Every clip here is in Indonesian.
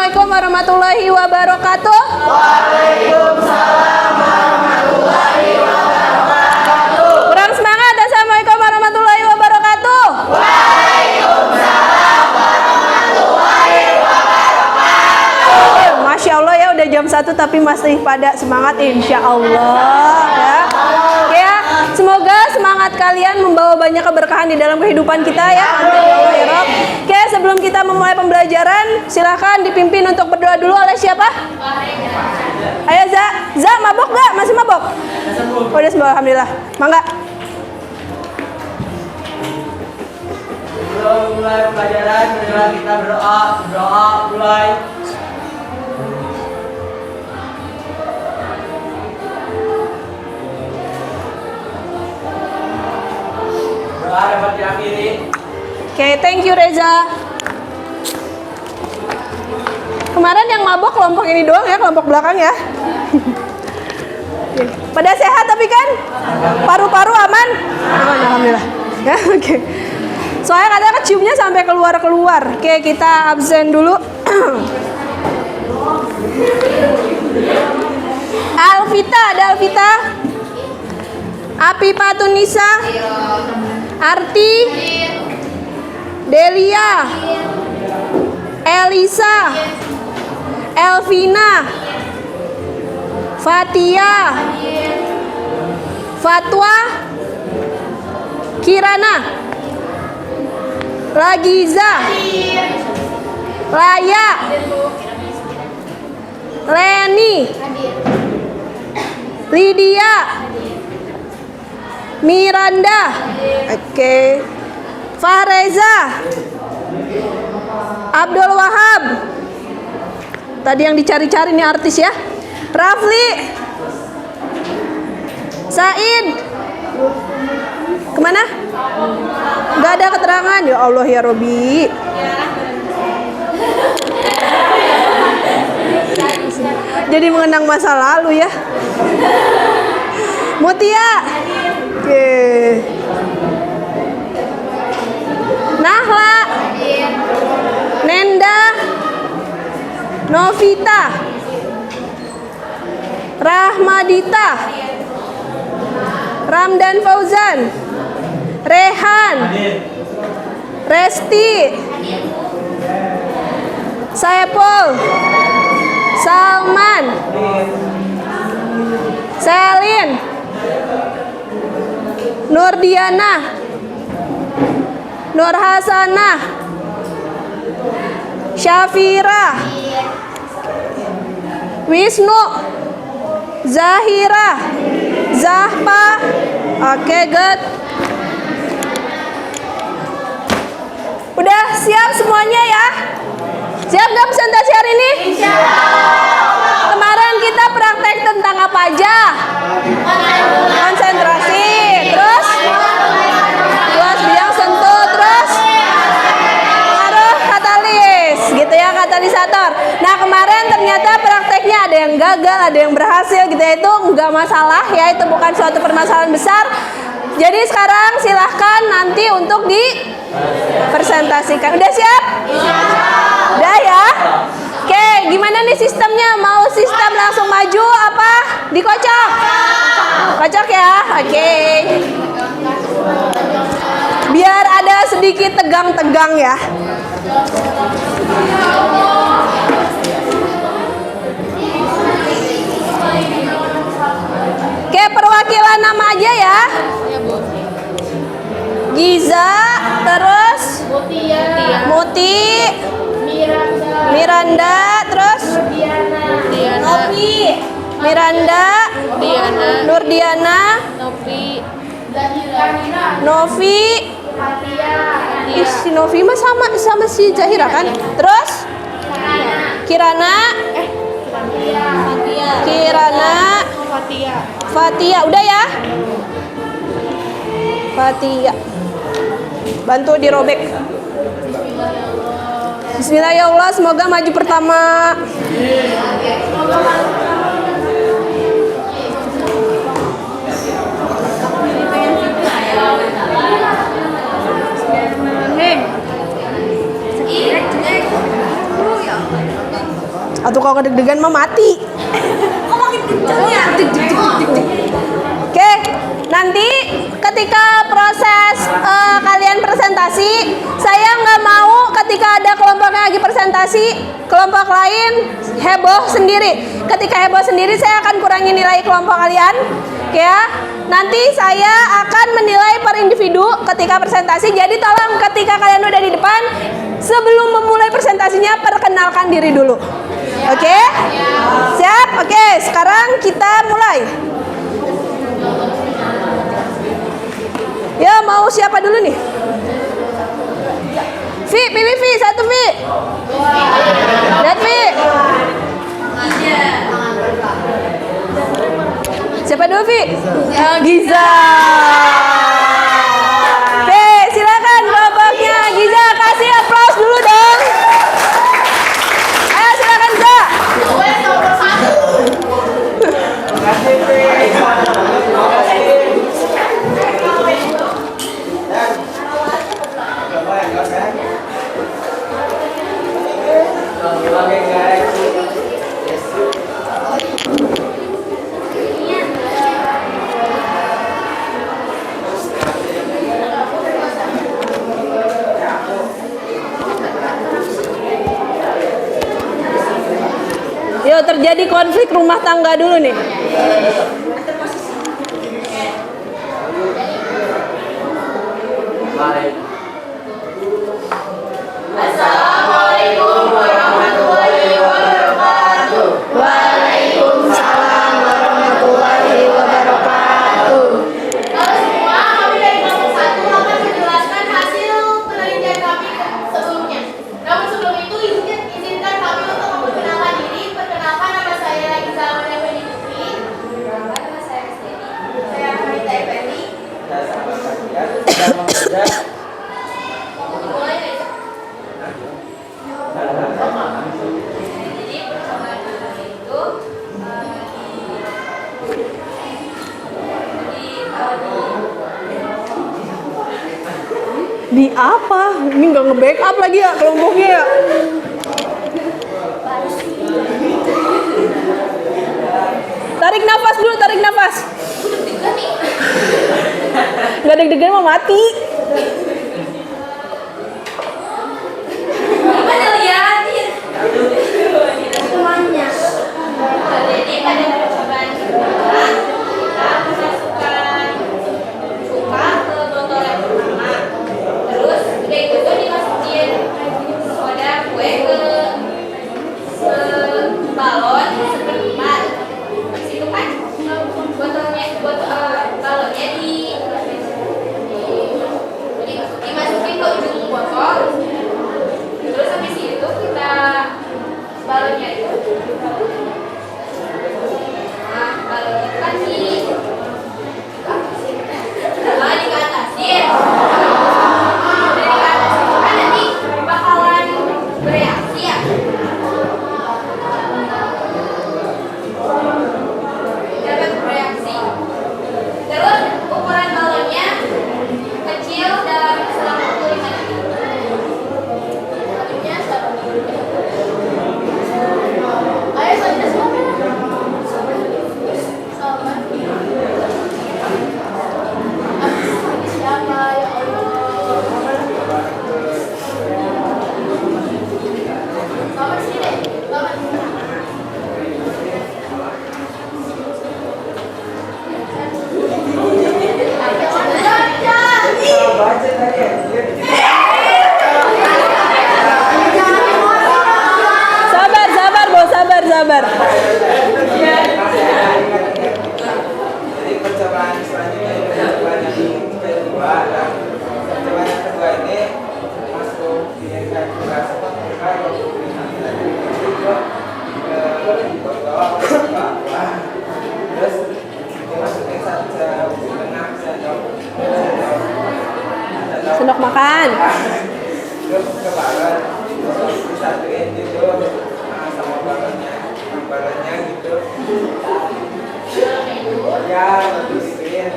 Assalamualaikum warahmatullahi wabarakatuh. Waalaikumsalam warahmatullahi wabarakatuh. Kurang semangat. Assalamualaikum warahmatullahi wabarakatuh. Waalaikumsalam warahmatullahi wabarakatuh. Masya Allah ya, udah jam 1 tapi masih pada semangat, insya Allah ya. Ya, semoga semangat kalian membawa banyak keberkahan di dalam kehidupan kita ya. Amin ya Allah ya Rabb. Oke, sebelum kita memulai pembelajaran, silahkan dipimpin untuk berdoa dulu oleh siapa? Ayo Za, mabok gak? Masih mabok? Oh, udah sembuh, alhamdulillah. Mangga. Sebelum mulai pembelajaran, marilah kita berdoa mulai. Doa dapat diakhiri. Oke, thank you Reza. Kemarin yang mabok kelompok ini doang ya, kelompok belakang ya. Oke. Pada sehat tapi kan? Paru-paru aman? Aman, alhamdulillah. Ya, oke. Soalnya kadang keciumnya sampai keluar-keluar. Oke, kita absen dulu. Alvita, ada Alvita? Api Patunisa? Arti? Delia? Elisa? Elvina? Fatia? Fatwa? Kirana? Lagiza? Laya? Leni? Lydia? Miranda? Oke. Fahreza? Abdul Wahab? Tadi yang dicari-cari nih artis ya. Rafli? Said? Kemana? Gak ada keterangan. Ya Allah ya Robi. Jadi mengenang masa lalu ya. Mutia? Oke. Nahla? Nenda? Novita? Rahmadita? Ramdan Fauzan? Rehan? Resti? Saepol? Salman? Selin? Nurdiana? Nur Hasanah? Syafira? Wisnu? Zahira? Zahpa? Oke, good. Udah siap semuanya ya? Siap gak presentasi hari ini? Kemarin kita praktek tentang apa aja? Konsentrasi. Terus? Luas biang sentuh. Terus? Pengaruh katalis. Gitu ya, katalisator. Nah kemarin ternyata prakteknya ada yang gagal, ada yang berhasil gitu ya. Itu nggak masalah ya, itu bukan suatu permasalahan besar. Jadi sekarang silahkan nanti untuk dipresentasikan. Udah siap? Udah ya? Oke, gimana nih sistemnya? Mau sistem langsung maju apa dikocok? Kocok ya? Oke. Biar ada sedikit tegang-tegang ya. Oke, perwakilan nama aja ya. Giza, terus Muti, Miranda, terus Novi, Miranda, Nurdiana, Novi, si Novi mah sama si Zahira kan? Terus Kirana, Fatia, udah ya? Fatia, bantu dirobek. Bismillah ya Allah, semoga maju pertama. Bismillahirrahmanirrahim. Atau kalau deg-degan mah mati. Kok makin kenceng ya? Oke, nanti ketika proses kalian presentasi, saya nggak mau ketika ada kelompoknya lagi presentasi, kelompok lain heboh sendiri. Ketika heboh sendiri, saya akan kurangi nilai kelompok kalian. Oke ya, nanti saya akan menilai per individu ketika presentasi. Jadi tolong ketika kalian udah di depan, sebelum memulai presentasinya, perkenalkan diri dulu. Oke? Siap? Oke, sekarang kita mulai. Ya, mau siapa dulu nih? Vi, pilih Vi, satu Vi. Lihat Vi. Siapa dulu Vi? Giza. Oke, silakan kelompoknya Giza, kasih aplaus dulu dong. Ayo silakan Giza. Yuk, terjadi konflik rumah tangga dulu nih. Assalamualaikum warahmatullahi wabarakatuh. Waalaikumsalam warahmatullahi wabarakatuh. Halo semua, kami dari kelompok 1 akan menjelaskan hasil penelitian kami sebelumnya. Namun sebelum itu izinkan kami untuk memperkenalkan diri. Perkenalkan, nama saya Giza Amalia Fendi Putri. Nama saya Esteni. Saya Hanita Effendi. Mulai dari jadi percobaan itu Di apa? Ini nggak nge-backup lagi ya kelompoknya ya? Tarik nafas dulu, tarik nafas. deg-degan nih. Nggak deg-degan mau mati. Gimana liatin? Temannya. Jadi pada percobaan kedua, kita memasukkan cuka ke botol yang pertama. Terus udah itu tuh dimasukin soda kue ke balon seperlima. Di situ kan balonnya dimasukin ke ujung botol. Terus habis itu kita balonnya itu balonnya itu kan dikatasin kan nanti bakalan bereaksi ya. Dapat bereaksi. Terus ukuran balonnya kecil dalam selama 45 detik. Selanjutnya ayo selanjutnya siapa ya Allah. Selamat sini deh. Selamat. Sabar, sabar, bos, sabar, sabar. Jadi percobaan selanjutnya ini percobaan yang kedua. Dan percobaan yang kedua ini masuk di kalkulasi terus dimasukin setengah Sendok makan. terus ke balon terus disatuin gitu sama balonnya gitu ya terus gituin.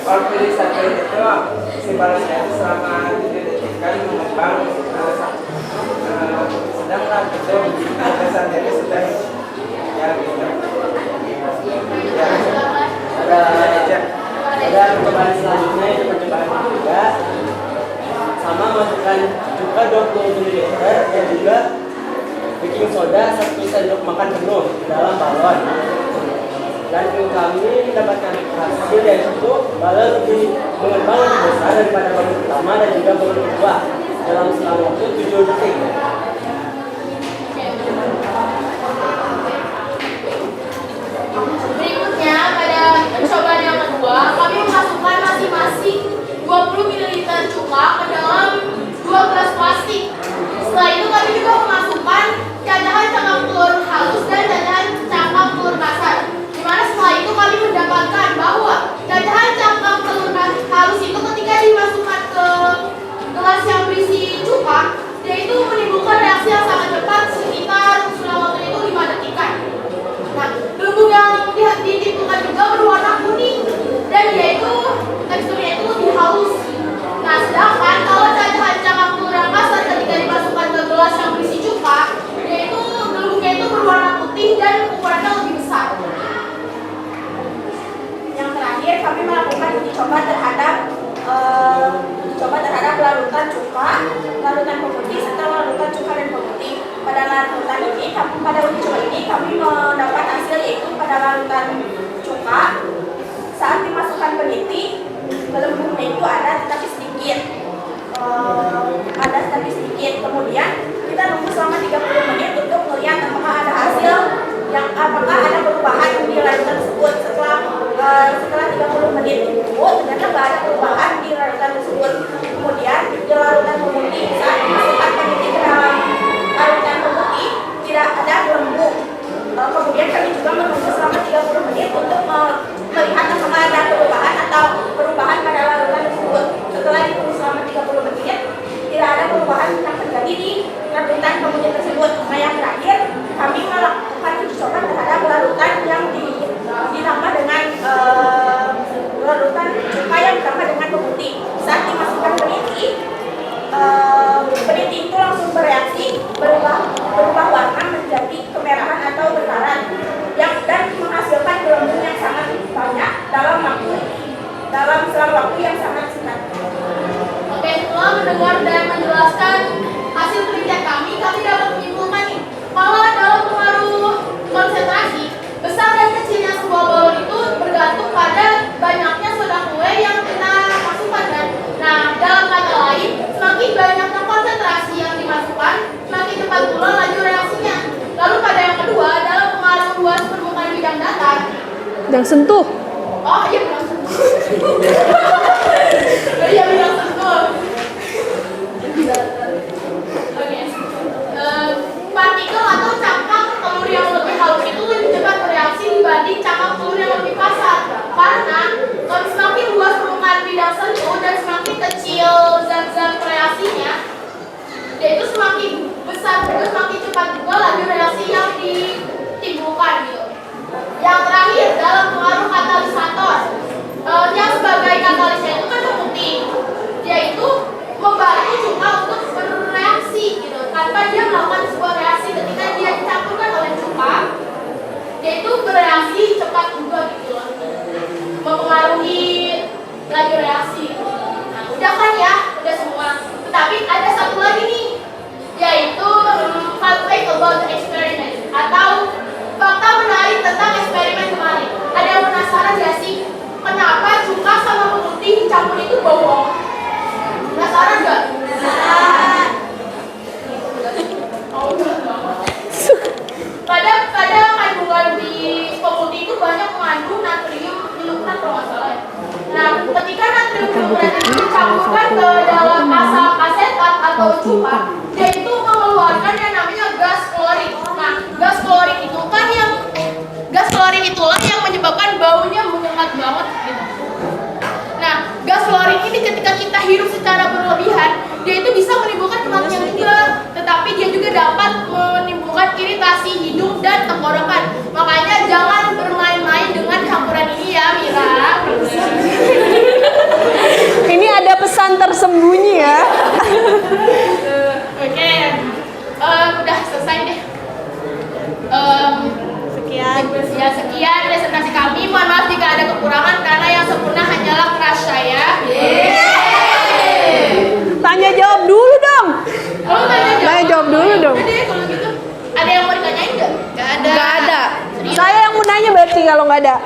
Kalau disatuin itu si balonnya itu selama 7 detik kan mengembang sedang 20 ml dan juga baking soda 1 sendok makan penuh dalam balon. Dan kami mendapatkan hasil yaitu balon lebih mengembang lebih besar daripada balon pertama dan juga balon kedua dalam selang waktu 7 detik. Berikutnya pada percobaan yang kedua, kami memasukkan masing-masing 20 ml cuka ke dalam 2 gelas plastik. Setelah itu kami juga memasukkan cacahan cangkang telur halus dan cacahan cangkang telur kasar. Dimana setelah itu kami mendapatkan bahwa cacahan cangkang telur halus itu ketika dimasukkan ke gelas yang berisi cuka, dia itu menimbulkan reaksi yang sangat cepat sekitar selama waktu itu 5 detikan. Nah, gelembung yang ditimbulkan juga berwarna kuning dan dia itu teksturnya itu lebih halus. Nah, sedangkan kalau cacahan cangkang telur yang kasar ketika dimasukkan ke gelas yang berisi cuka, dia itu gelembungnya itu berwarna putih dan ukurannya lebih besar. Yang terakhir kami melakukan uji coba terhadap larutan cuka, larutan pemutih serta larutan cuka dan pemutih. Pada larutan ini, pada uji coba ini kami mendapat hasil yaitu pada larutan cuka saat dimasukkan peniti gelembungnya itu ada tetapi sedikit. Kemudian kita nunggu selama 30 menit untuk melihat apakah ada hasil apakah ada perubahan di larutan tersebut. Setelah 30 menit tunggu, ternyata nggak ada perubahan di larutan tersebut. Kemudian di larutan pemutih saat dimasukkan peniti ke dalam larutan pemutih tidak ada gelembung. Kemudian kami juga menunggu selama 30 menit untuk melihat apakah ada perubahan pada larutan tersebut. Setelah ditunggu selama 30 menit, tidak ada perubahan yang terjadi di larutan pemutih tersebut. Nah, yang terakhir kami melakukan uji coba terhadap larutan yang ditambah dengan larutan cuka yang ditambah dengan pemutih. Saat dimasukkan peniti, peniti itu langsung bereaksi berubah warna menjadi kemerahan atau berkarat dan menghasilkan gelembung yang sangat banyak dalam selang waktu yang sangat singkat. Oke, setelah mendengar dan menjelaskan hasil penelitian kami dapat menyimpulkan nih, kalau dalam pengaruh konsentrasi, besar dan kecilnya sebuah balon itu bergantung pada banyaknya soda kue yang kita masukkan kan. Nah, dalam kata lain, semakin banyaknya konsentrasi yang dimasukkan, semakin cepat pula laju reaksinya. Lalu pada yang kedua, dalam pengaruh luas permukaan bidang datar. Yang sentuh. Oh iya, bilang sentuh. Iya, bilang sentuh. Oke. Partikel atau cangkang telur yang lebih halus itu lebih cepat bereaksi dibanding cangkang telur yang lebih kasar. Karena semakin luas permukaan bidang sentuh dan semakin kecil zat-zat reaksinya, yaitu semakin besar juga semakin cepat juga laju reaksi yang ditimbulkan gitu. Yang terakhir dalam pengaruh katalisator, yang sebagai katalisnya itu kan pemutih, yaitu membantu cuka untuk bereaksi gitu tanpa dia melakukan sebuah reaksi. Ketika dia dicampurkan oleh cuka, yaitu bereaksi cepat juga gitu loh, mempengaruhi laju reaksi. Nah, udah kan ya, udah semua. Tetapi ada satu lagi nih, yaitu fun fact about the experiment atau fakta menarik tentang eksperimen kemarin. Ada yang penasaran gak sih kenapa cuka sama pemutih dicampur itu bau? Penasaran gak? Pada kandungan di pemutih itu banyak mengandung natrium nilurat kalau nggak salah. Nah, ketika natrium nilurat itu dicampurkan ke dalam asam asetat atau cuka, dia itu mengeluarkan yang namanya gas klorin. Nah, gas klorin itulah yang menyebabkan baunya menyengat banget gitu. Nah, gas klorin ini ketika kita hirup secara berlebihan, dia itu bisa menimbulkan kematian juga, tetapi dia juga dapat menimbulkan iritasi hidung dan tenggorokan. Makanya jangan bermain-main dengan campuran ini ya, Mira. Ini ada pesan tersembunyi ya. Oke, udah selesai deh. Sekian presentasi kami. Mohon maaf jika ada kekurangan karena yang sempurna hanyalah keras saya. Tanya jawab dulu dong. Kalau lagi kalau nggak ada?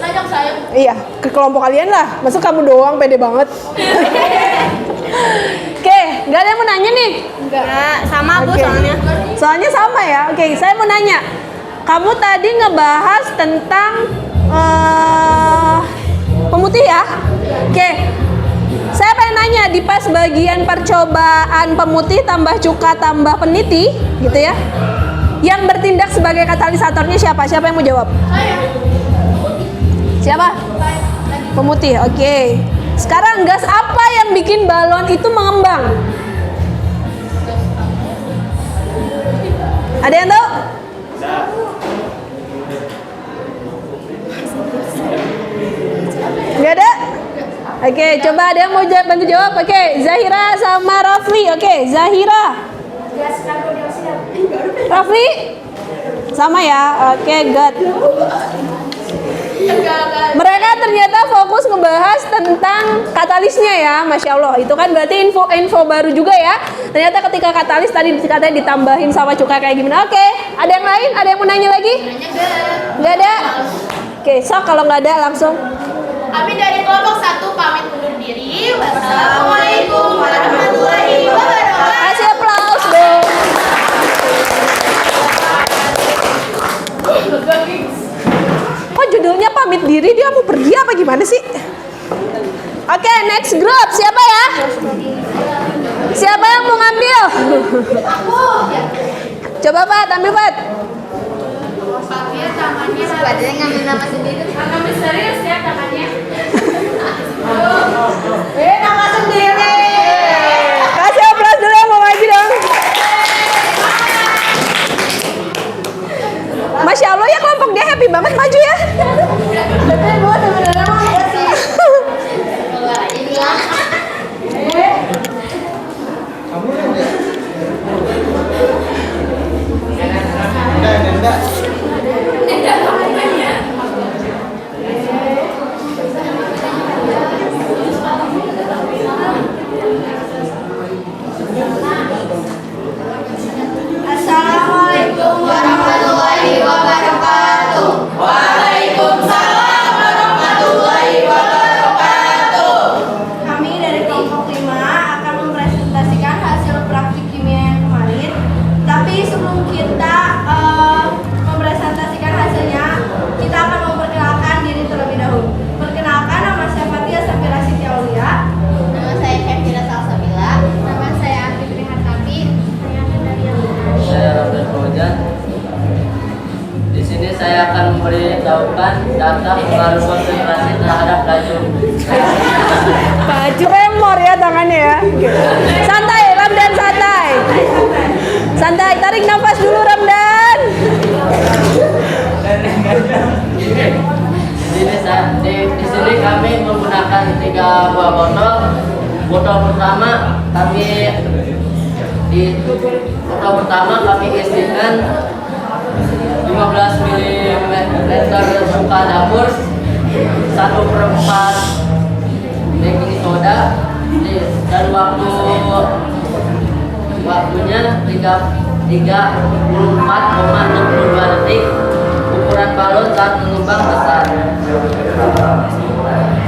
Ajak saya. Iya, ke kelompok kalian lah. Masa kamu doang pede banget? Oke, nggak ada yang mau nanya nih? Enggak, sama Bu Oke. soalnya. Soalnya sama ya. Oke, saya mau nanya. Kamu tadi ngebahas tentang pemutih ya? Oke. Saya pengen nanya di pas bagian percobaan pemutih tambah cuka tambah peniti, gitu ya? Yang bertindak sebagai katalisatornya siapa? Siapa yang mau jawab? Saya. Siapa? Pemutih. Oke. Sekarang gas apa yang bikin balon itu mengembang? Ada yang tahu? Nggak ada? Oke, coba ada yang mau bantu jawab? Oke, Zahira sama Rafli. Oke, Zahira. Rafli? Sama ya? Oke, good. Mereka ternyata fokus ngebahas tentang katalisnya ya, Masya Allah. Itu kan berarti info baru juga ya. Ternyata ketika katalis tadi katanya ditambahin sama cuka kayak gimana. Oke, ada yang lain? Ada yang mau nanya lagi? Nggak ada? Oke, sok kalau nggak ada langsung. Kami dari kelompok 1 pamit undur diri. Wassalamualaikum warahmatullahi wabarakatuh. Kasih aplaus dong. Kok judulnya pamit diri, dia mau pergi apa gimana sih? Oke, next group. Siapa ya? Siapa yang mau ngambil? Aku. Coba Pat, ambil Pat. Pakai tangannya. Ada yang ngambil nama sendiri. Ngambil serius ya tangannya. Nama sendiri. Kasih aplaus dulu yang mau maju dong. Masya Allah ya, kelompok dia happy banget maju ya. Kamu enggak? Enggak. Assalamualaikum warahmatullahi wabarakatuh. Waalaikumsalam warahmatullahi wabarakatuh. Kami dari kelompok 5 akan mempresentasikan hasil praktik kimia yang kemarin. Tapi sebelum kita mempresentasikan hasilnya, kita akan memperkenalkan diri terlebih dahulu. Perkenalkan, nama saya Fatia Safira Siti Aulia. Nama saya Syafira Salsabila. Nama saya Ati Prihartati. Saya dari yang Saya Rafael Fauzan. Di sini saya akan memberitahukan data pengaruh konsentrasi terhadap laju. Tremor ya tangannya ya. Santai, Ramdan santai. Santai, tarik nafas dulu Ramdan. Di sini kami menggunakan 3 buah botol. Botol pertama kami isikan 15 ml cuka dapur, 1/4 baking soda, dan waktunya 34,62 detik. Ukuran balon saat mengembang besar.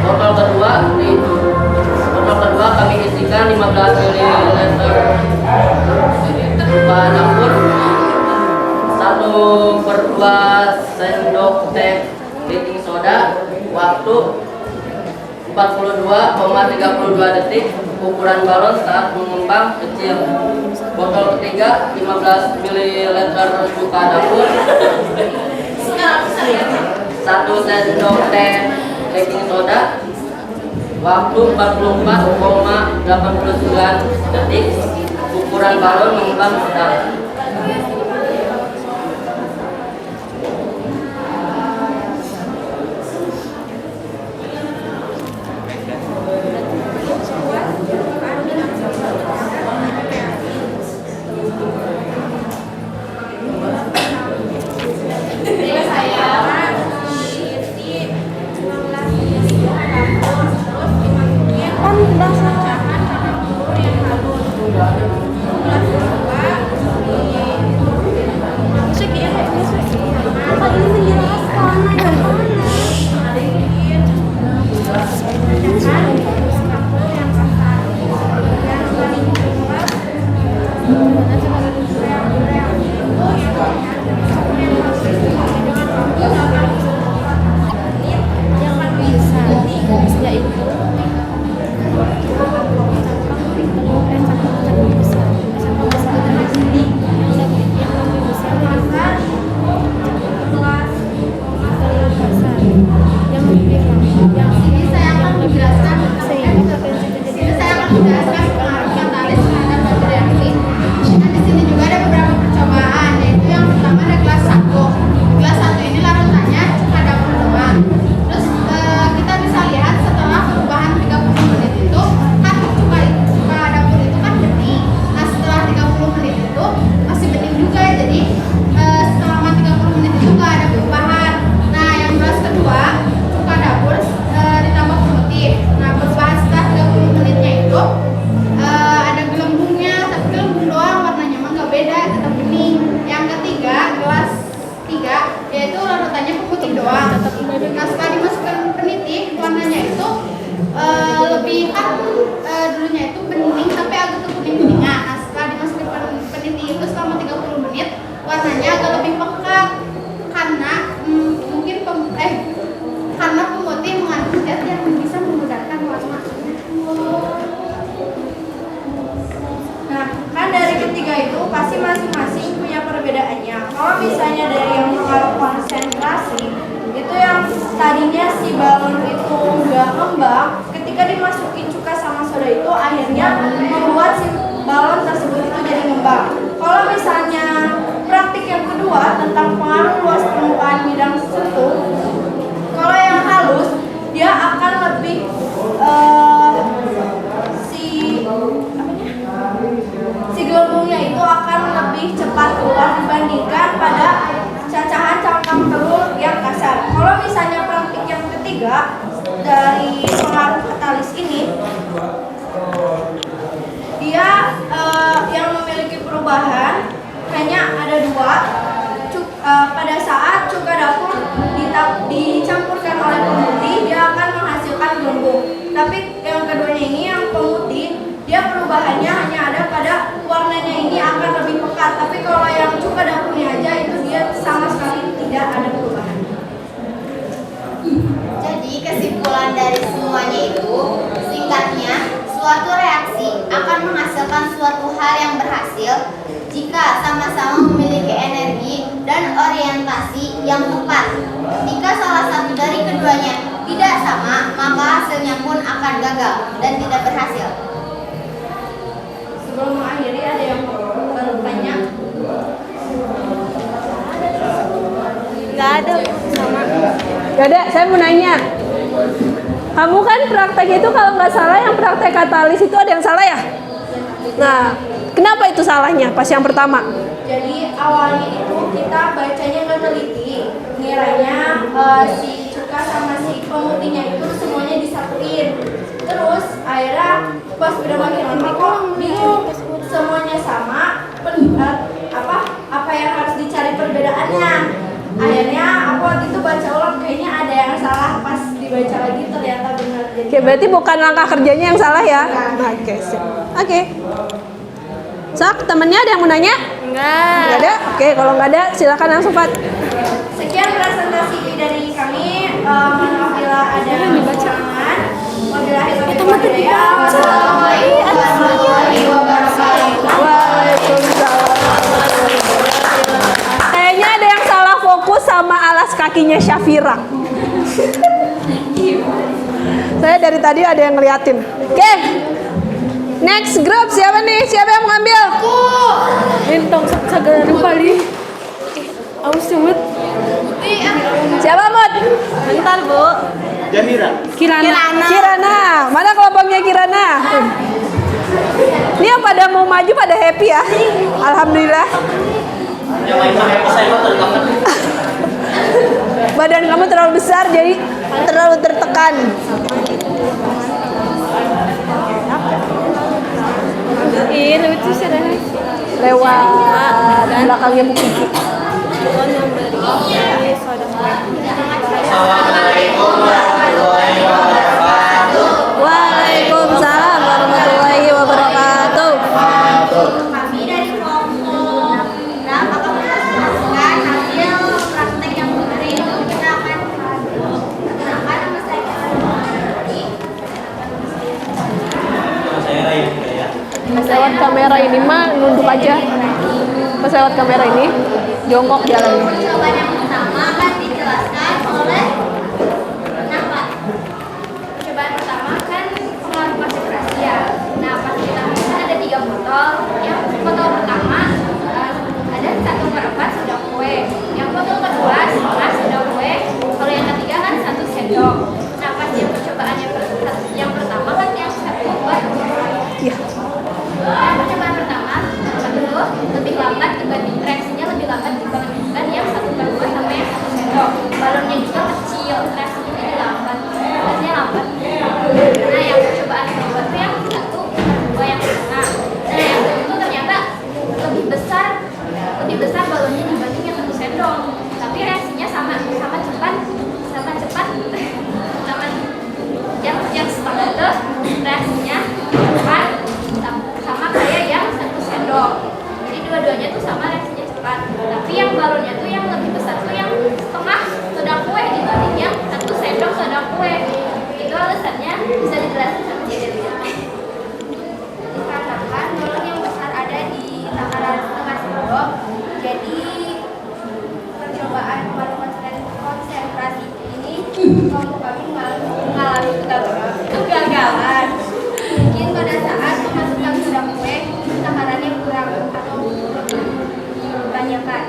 Botol kedua kami isikan 15 ml cuka dapur, 1/2 sendok teh baking soda, waktu 42,32 detik. Ukuran balon saat mengembang kecil. Botol ketiga 15 ml cuka dapur, 1 sendok teh baking soda, waktu 44,89 detik. Ukuran balon mengembang sedang. yang bisa garisnya itu Ini saya akan menjelaskan pengaruh katalis terhadap batu reaksi. Dan di sini juga ada beberapa percobaan, yaitu yang pertama ada kelas 1. Kelas 1 ini larutannya cuma dapur doang. Terus kita bisa lihat setelah perubahan 30 menit itu kan cuka dapur itu kan bening. Nah setelah 30 menit itu masih bening juga ya, jadi selama 30 menit itu nggak ada perubahan. Nah yang kelas kedua cuka dapur ditambah pemutih. Nah perubahan setelah 30 menitnya itu ada gelembungnya, tapi gelembung doang, warnanya mah nggak beda, tetap bening. Yang ketiga kelas 3 yaitu larutannya pemutih doang. Nah setelah dimasukkan peniti warnanya itu lebih kan dulunya itu bening tapi agak ke kuning-kuningan. Nah setelah dimasukkan peniti itu selama 30 menit warnanya agak lebih pekat karena mungkin karena pemutih mengandung zat yang bisa memudarkan warna. Nah, kan dari ketiga itu pasti masing-masing punya perbedaannya. Kalau misalnya dari yang pengaruh konsentrasi, itu yang tadinya si balon itu nggak ngembang, ketika dimasukin cuka sama soda itu akhirnya membuat si balon tersebut itu jadi ngembang. Kalau misalnya praktik yang kedua tentang pengaruh luas permukaan bidang tertentu, kalau yang halus dia akan lebih si gelembungnya itu akan lebih cepat keluar dibandingkan pada cacahan cangkang telur yang kasar. Kalau misalnya praktik yang ketiga dari pengaruh katalis ini, dia yang memiliki perubahan hanya ada dua. Pada saat cuka dapur dicampurkan oleh pemutih, dia akan menghasilkan gelembung. Tapi yang keduanya ini yang pemutih, dia perubahannya hanya ada pada warnanya ini akan lebih pekat. Tapi kalau yang cuka dapurnya aja itu dia sama sekali tidak ada perubahan. Jadi kesimpulan dari semuanya itu, singkatnya, suatu reaksi akan menghasilkan suatu hal yang berhasil jika sama-sama memiliki energi dan orientasi yang tepat. Jika salah satu dari keduanya tidak sama, maka hasilnya pun akan gagal dan tidak berhasil. Sebelum mengakhiri ada yang bertanya? nggak ada sama. Gak ada, saya mau nanya. Kamu kan praktek itu kalau nggak salah yang praktek katalis itu ada yang salah ya? Nah, kenapa itu salahnya pas yang pertama? Jadi awalnya itu kita bacanya nggak teliti, ngiranya si cuka sama si pemutihnya itu semuanya disatuin. Terus akhirnya pas udah makin lama kok bingung, semuanya sama, apa yang harus dicari perbedaannya. Akhirnya aku waktu itu baca ulang, kayaknya ada yang salah, pas dibaca lagi ternyata benar. Jadi Oke, berarti bukan langkah kerjanya yang salah ya? Oke, sip. Oke. Sak, temennya ada yang mau nanya? Enggak. Nggak ada? Oke, kalau nggak ada silakan langsung Fat. sekian presentasi dari kami. Mohon maaf bila ada kekurangan. Wabillahi taufiq wal hidayah. Wassalamualaikum warahmatullahi wabarakatuh. Waalaikumsalam. Kayaknya ada yang salah fokus sama alas kakinya Syafira. Saya dari tadi ada yang ngeliatin. Oke. Next group siapa nih? Siapa yang mau ngambil? Entong segala paling. Aus sebut. Siapa Mut? Bentar, Bu. Kirana. Mana kelompoknya Kirana? Ini yang pada mau maju pada happy ya. Alhamdulillah. Badan kamu terlalu besar jadi terlalu tertekan. Iya, lucu sih dah. Lewat belakangnya Bu Kiki. Assalamualaikum warahmatullahi wabarakatuh. Waalaikumsalam warahmatullahi wabarakatuh. Kami dari ini mah nunduk aja. Pas lewat kamera ini, jongkok jalan. Percobaan yang pertama kan dijelaskan oleh kenapa? Percobaan pertama kan pengaruh konsentrasi ya. Nah, pas kita kan ada 3 botol. Yang botol pertama ada 1/4 sudah kue. Yang botol kedua setengah sudah kue. Kalau yang ketiga kan 1 sendok. Nah, pas yang percobaan yang pertama kan yang 1/4. Iya. Nah, percobaan pertama itu lebih lambat dibanding reaksinya lebih lambat dibandingkan yang 1/2 sampai yang 1 sendok. Balonnya juga kecil, reaksinya jadi lambat, prosesnya lambat. Nah, yang percobaan kedua itu yang 1/2 yang setengah. Nah, yang itu ternyata lebih besar balonnya dibanding yang 1 sendok. Tapi reaksinya sama cepat, sama yang setengah itu reaksinya cepat sama kayak yang 1 sendok. Jadi dua-duanya tuh sama reaksinya cepat. Tapi yang balonnya tuh yang lebih besar tuh yang setengah soda kue dibanding yang 1 sendok soda kue. Itu alasannya bisa dijelaskan sama Delia. Dikatakan balon yang besar ada di takaran setengah sendok. Jadi percobaan balon konsentrasi ini kelompok kami mengalami kegagalan. Mungkin pada saat memasukkan soda kue takarannya kurang atau kebanyakan.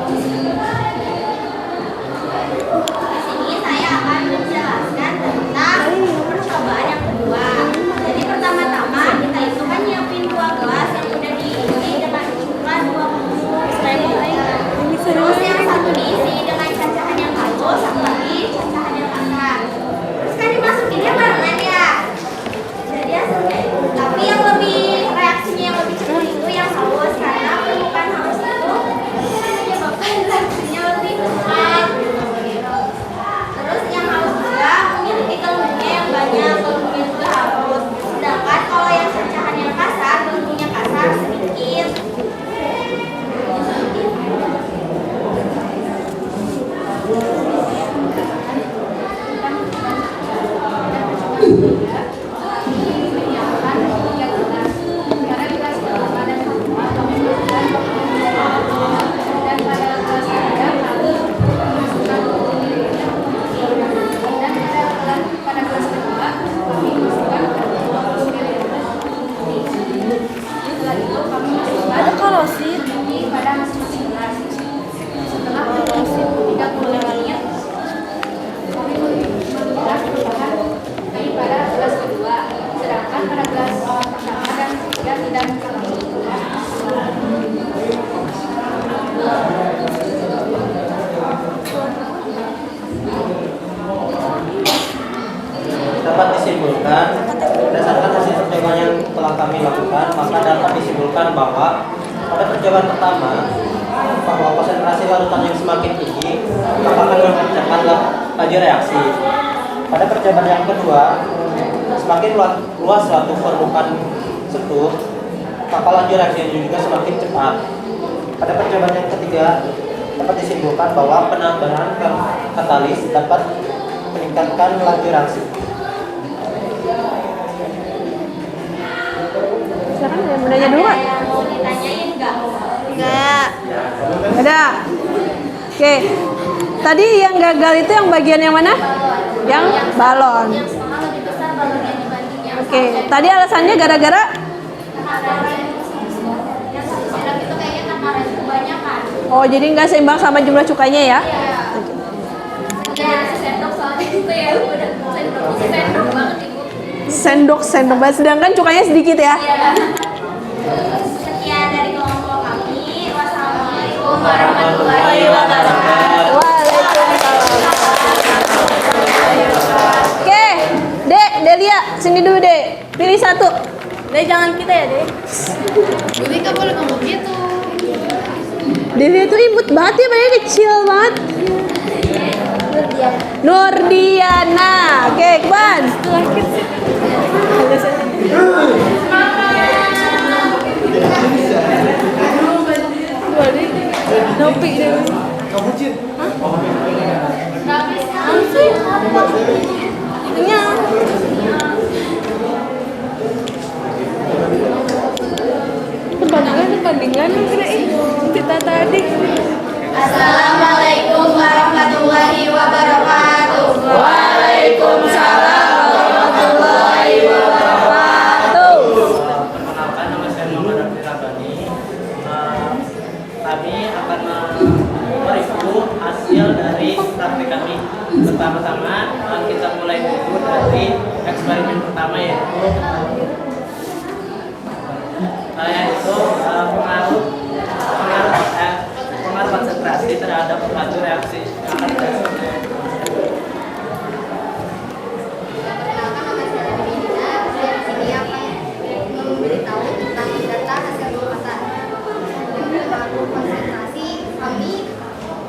Di sini saya akan menjelaskan tentang percobaan yang kedua. Jadi pertama-tama kita itu kan nyiapin 2 gelas yang udah diisi dengan ukuran 20.000 liter. Terus yang satu diisi dengan cacahan yang halus, satu lagi cacahan yang kasar. Terus kan dimasukinnya barengan ya. Jadi hasilnya, tapi yang lebih reaksinya yang lebih cepat itu yang halus karena permukaan halus itu menyebabkan reaksinya lebih cepat. Terus yang halus juga memiliki gelembungnya yang banyak, gelembungnya juga halus. Sedangkan kalau yang cacahan yang kasar, gelembungnya kasar sedikit. Ada kalau sih Pada masing-masing gelas. Setelah mengisi 30 menit, kami melihat perubahan daripada gelas kedua. Sedangkan pada gelas pertama dan ketiga tidak mengalami perubahan. Dapat disimpulkan berdasarkan hasil percobaan yang telah kami lakukan, maka dapat disimpulkan bahwa pada percobaan pertama bahwa konsentrasi larutan yang semakin tinggi akan memecahkan laju reaksi. Pada percobaan yang kedua, semakin luas suatu permukaan sentuh, maka laju reaksi juga semakin cepat. Pada percobaan yang ketiga, dapat disimpulkan bahwa penambahan katalis dapat meningkatkan laju reaksi. Silakan yang mau nanya dulu, Kak. Yang mau ditanyain nggak? Enggak. Ada. Oke. Tadi yang gagal itu yang bagian yang mana? Yang balon. Yang setengah lebih besar balonnya dibanding yang Oke. Tadi alasannya gara-gara yang 1 sendok itu kayaknya takaran kebanyakan. oh jadi nggak seimbang sama jumlah cukainya ya? Iya. Ya, sendok soalnya itu ya udah sendok banget ibu. Sendok sedangkan cukainya sedikit ya? Iya. Sekian dari kelompok kami. Wassalamualaikum warahmatullahi wabarakatuh. Waalaikumsalam. Oke, Dek, Delia, sini dulu Dek. Pilih satu. Deh jangan kita ya deh. Jadi nggak boleh ngomong gitu. Delia tuh imut banget ya, badannya kecil banget. Nurdiana. Oke, Kban. Nopi deh. Ini bandingan kita tadi. Assalamualaikum warahmatullahi wabarakatuh. Waalaikumsalam warahmatullahi wabarakatuh. Perkenalkan, nama saya Muhammad Abdul Rabbani. Kami akan mereview hasil dari praktik kami. Pertama-tama kita mulai dulu dari eksperimen pertama, yaitu pengaruh konsentrasi terhadap laju reaksi. Perkenalkan, nama saya Medina. Saya di sini akan memberitahu tentang data hasil pengamatan. Pengaruh konsentrasi kami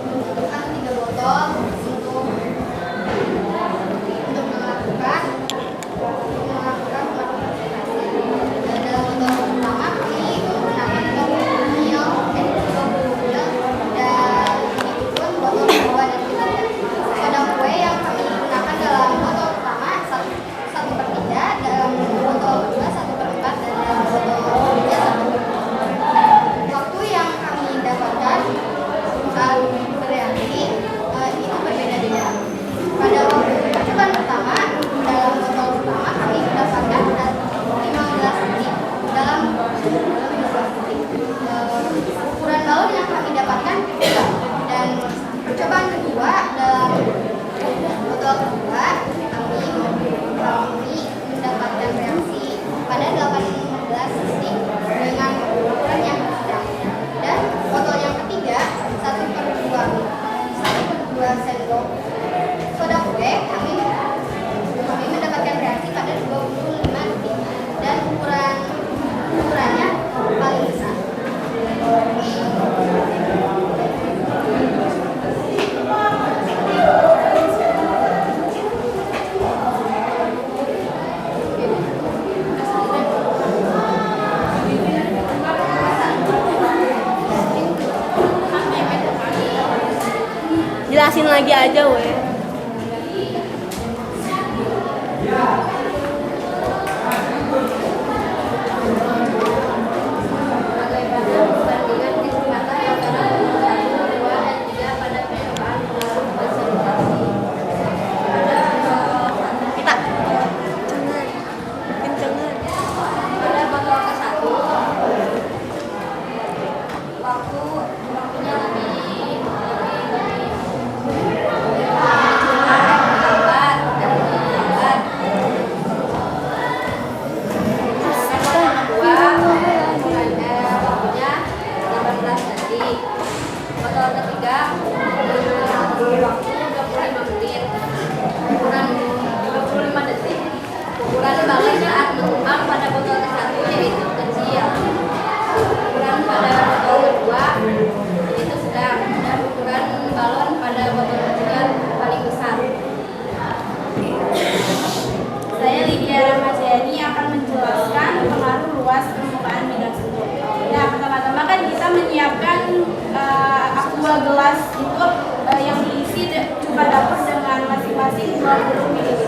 membutuhkan 3 botol untuk melakukan pengaruh konsentrasi. Dan dalam botol pertama kami menggunakan 30 ml dan itu pun botol kedua dan ketiga. Soda kue yang kami gunakan dalam botol pertama 1/3, dalam botol kedua 1/4, dan dalam botol ketiga 1/4. Waktu yang kami dapatkan saat bereaksi itu berbeda-beda. Pada waktu percobaan pertama, dalam botol pertama kami mendapatkan 15 detik, dalam 15 detik. Ukuran balon yang kami dapatkan beda. Dan percobaan kedua, dalam botol kedua kami mendapatkan reaksi pada 18 detik dengan ukuran yang sedang. Dan botol yang ketiga 1/2 sendok soda kue kami mendapatkan reaksi pada 25 detik dan ukurannya paling besar. Jelasin lagi aja weh. Perbandingan kecepatan antara 1, 2, dan 3 pada percobaan pengaruh konsentrasi. Pada botol ke-1 waktunya lebih lambat dan lebih lambat. Botol kedua waktunya 18 detik. Botol ketiga waktu 25 menit. Ukuran 25 detik. Ukuran balon saat mengembang pada botol ke-1 yaitu kecil. Ukuran pada botol kedua itu sedang, dan ukuran balon pada botol ketiga paling besar. Saya Lydia Ramadhani akan menjelaskan pengaruh luas permukaan bidang sebut. Nah, pertama-tama kan kita menyiapkan aqua gelas itu yang diisi coba dapur dengan masing-masing 20 ml.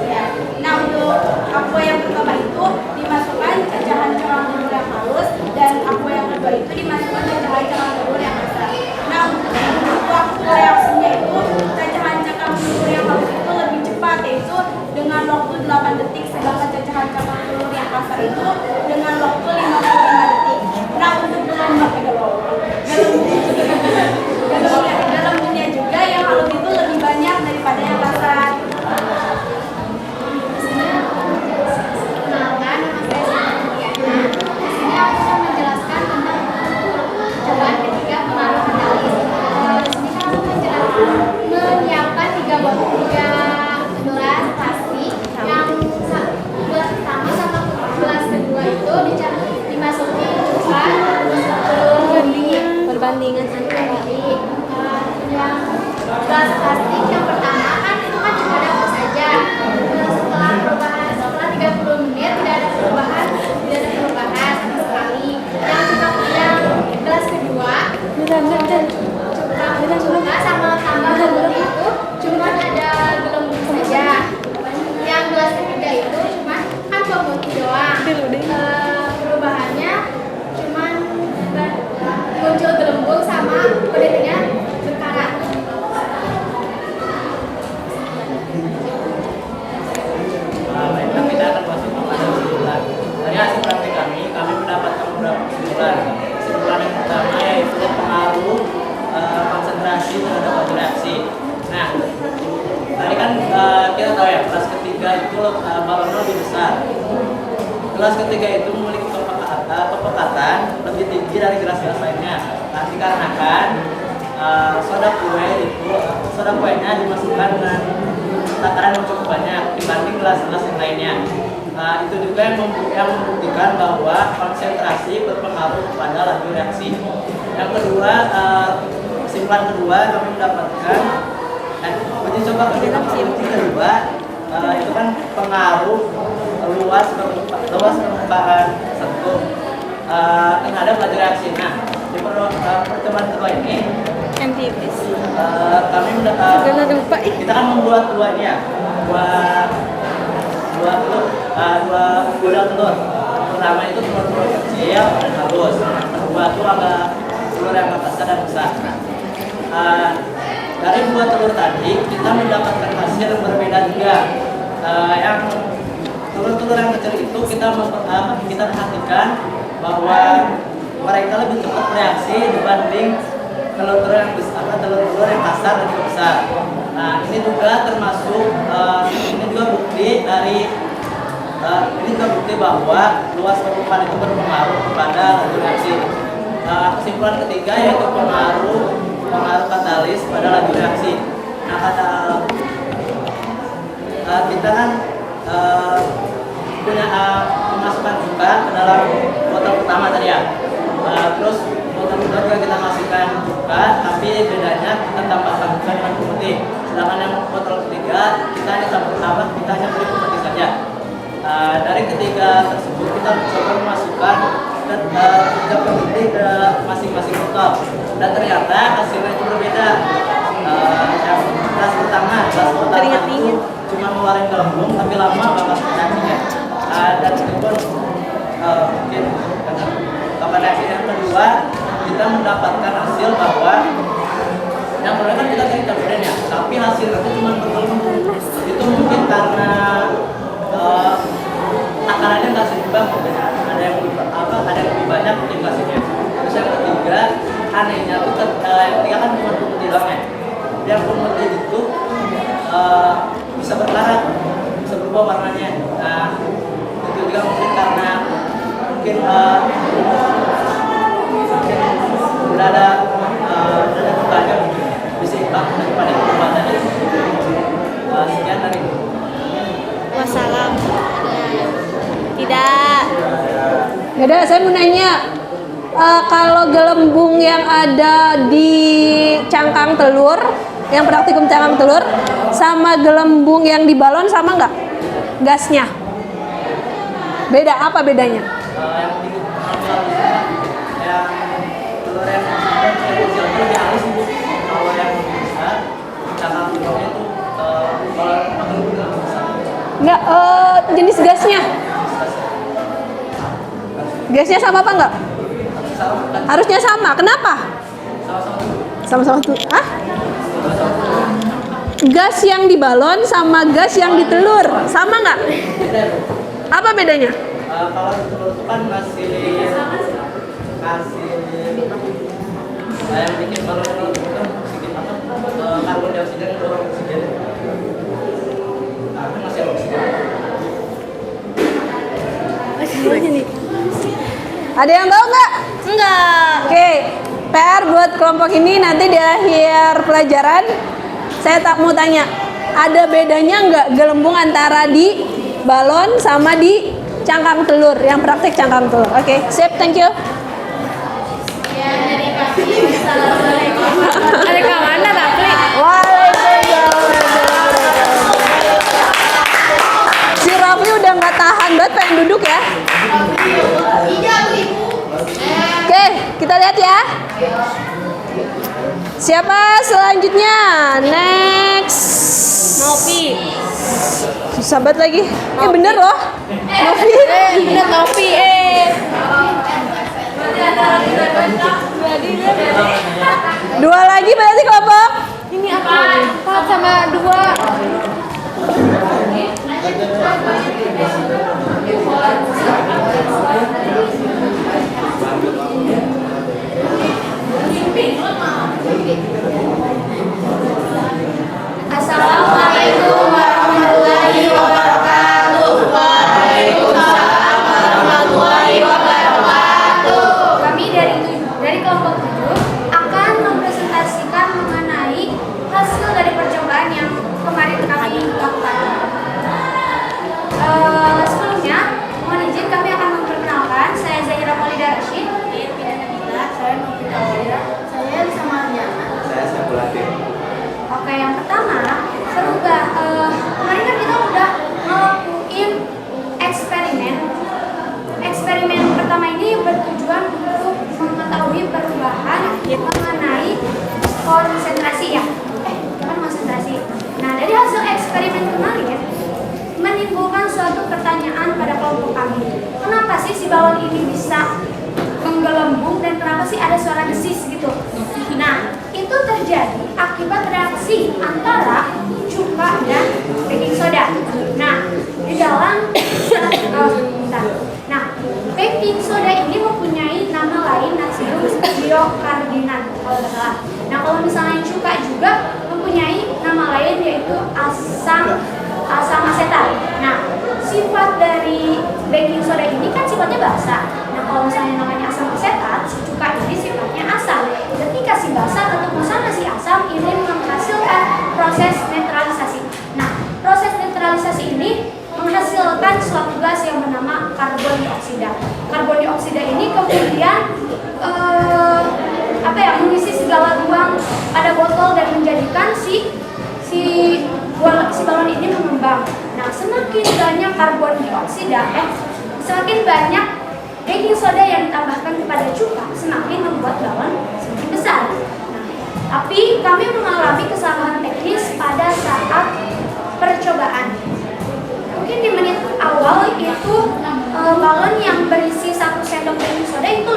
Nah, untuk aqua yang pertama itu dimasukkan cacahan cawang telur yang halus, dan aqua yang kedua itu dimasukkan cacahan cawang telur yang kasar. Nah, untuk waktu reaksinya itu cacahan cawang telur yang halus itu lebih cepat, yaitu dengan waktu 8 detik, sedangkan cacahan cawang telur yang kasar itu dengan waktu 55 detik. Nah, untuk dalamnya juga yang halus itu lebih banyak daripada yang kasar. Perkenalkan, nama saya Diana. Di sini aku akan menjelaskan tentang percobaan ketiga pengaruh katalis. Di sini kan aku menyiapkan 3 gelas plastik yang gelas pertama sama gelas kedua itu dimasuki coklat Perbandingan antara yang gelas plastik yang pertama kan itu kan cuma dapur saja. Setelah 30 menit tidak ada perubahan sama sekali. Yang gelas kedua cuma sama tambah gelembung itu cuma ada gelembung saja. Yang gelas ketiga itu cuma kan pemutih doang. Perubahannya cuma kesimpulan yang pertama yaitu pengaruh konsentrasi terhadap batu reaksi. Nah, tadi kan kita tahu ya kelas ketiga itu balonnya lebih besar. Kelas ketiga itu memiliki kepekatan lebih tinggi dari gelas-gelas lainnya. Nah, dikarenakan soda kuenya dimasukkan dengan takaran yang cukup banyak dibanding gelas-gelas yang lainnya. Itu juga yang membuktikan bahwa konsentrasi berpengaruh pada laju reaksi. Yang kedua, kesimpulan kedua kami mendapatkan uji coba kedua itu kan pengaruh luas permukaan sentuh terhadap laju reaksi. Nah, di pertemuan kedua ini kami kita kan membuat dua telur. Pertama itu telur kecil dan halus. Kedua itu agak telur yang besar dan besar. Dari dua telur tadi kita mendapatkan hasil yang berbeda juga. Yang telur-telur yang kecil itu kita perhatikan bahwa mereka lebih cepat bereaksi dibanding telur-telur yang besar, telur-telur yang kasar dan juga besar. Nah, ini juga termasuk ini juga bukti bahwa luas permukaan itu berpengaruh kepada laju reaksi. Kesimpulan ketiga yaitu pengaruh katalis pada laju reaksi. Nah, kita kan punya memasukkan juga ke dalam botol pertama tadi ya. Terus botol kedua juga kita masukkan juga, tapi bedanya kita tambahkan juga dengan putih. Sedangkan yang botol ketiga kita hanya beri putih saja. Dari ketiga tersebut kita coba memasukkan tiga putih ke masing-masing botol. Dan ternyata hasilnya itu berbeda. Yang kelas pertama itu cuma ngeluarin gelembung tapi lama bakal reaksinya. Dan itu pun mungkin pada reaksi yang kedua kita mendapatkan hasil bahwa yang pertama kan kita cari campuran ya, tapi hasilnya itu cuma bergelembung. Itu mungkin karena takarannya nggak seimbang, ada yang lebih banyak imbasnya. Terus yang ketiga anehnya itu yang ketiga kan cuma putih doang ya. Yang putih itu bisa berkarat, bisa berubah warnanya. Nah, itu juga mungkin karena udah ada banyak bisa imbang daripada perubahan tadi. Sekian dari itu. Wassalam. Tidak. Gak ada, saya mau nanya. Kalau gelembung yang ada di cangkang telur, yang praktikum cangkang telur, sama gelembung yang di balon sama nggak? Gasnya? Beda, apa bedanya? Yang telur yang kecil itu lebih halus ibu. Kalau yang besar, cangkang telurnya itu kalau gelembung lebih besar. Nggak, jenis gasnya? Gasnya sama apa nggak? Harusnya sama. Kenapa? Sama-sama tuh. Ah? Gas yang di balon sama gas yang di telur sama nggak? Apa bedanya? Kalau di telur itu kan ngasih yang bikin balon itu sedikit karbon dioksida yang dorong oksigen. Itu ngasih oksigen. Ada yang tahu nggak? Enggak. Oke, PR buat kelompok ini nanti di akhir pelajaran saya tak mau tanya, ada bedanya nggak gelembung antara di balon sama di cangkang telur, yang praktik cangkang telur. Oke, sip, thank you. Ya, dari kami. Assalamualaikum. Ada kemana tapi? Waalaikumsalam. Si Raffi udah nggak tahan banget pengen duduk ya. Iya, Bu Ibu. Oke, kita lihat ya. Siapa selanjutnya? Next. Novi. Susah banget lagi. Bener loh. Novi. Bener Novi. Dua lagi berarti kelompok. Ini apa? 4 sama 2. dari kelompok 7 akan mempresentasikan mengenai hasil dari percobaan yang kemarin kami lakukan. Sebelumnya, mohon izin kami akan memperkenalkan. Saya Zahira Maulida Rashid. Saya Pidana Bila. Saya Novita Alia. Saya Lisa Marliana. Saya Saiful Latif. Oke, yang pertama, serubah. Kemarin kan kita udah ngelakuin eksperimen. Eksperimen pertama ini bertujuan untuk mengetahui perubahan mengenai konsentrasi ya. Bukan konsentrasi. Nah, dari hasil eksperimen kemarin menimbulkan suatu pertanyaan pada kelompok kami. Kenapa sih si balon ini bisa menggelembung dan kenapa sih ada suara desis gitu? Nah, itu terjadi akibat reaksi antara cuka dan baking soda. Nah, di dalam Nah, baking soda ini mempunyai nama lain natrium biokarbonat kalau tidak salah. Nah, kalau misalnya cuka juga mempunyai nama lain yaitu asam asetat. Nah, sifat dari baking soda ini kan sifatnya basa. Nah, kalau misalnya namanya asam asetat, si cuka ini sifatnya asam. Ketika si basa ketemu sama si asam, ini menghasilkan proses netralisasi. Nah, proses netralisasi ini menghasilkan suatu gas yang bernama karbon dioksida. Karbon dioksida ini kemudian mengisi segala ruang pada botol dan menjadikan si balon ini mengembang. Nah, semakin banyak karbon dioksida, semakin banyak baking soda yang ditambahkan kepada cuka, semakin membuat balon semakin besar. Nah, tapi kami mengalami kesalahan teknis pada saat percobaan. Mungkin di menit awal itu balon yang berisi 1 sendok baking soda itu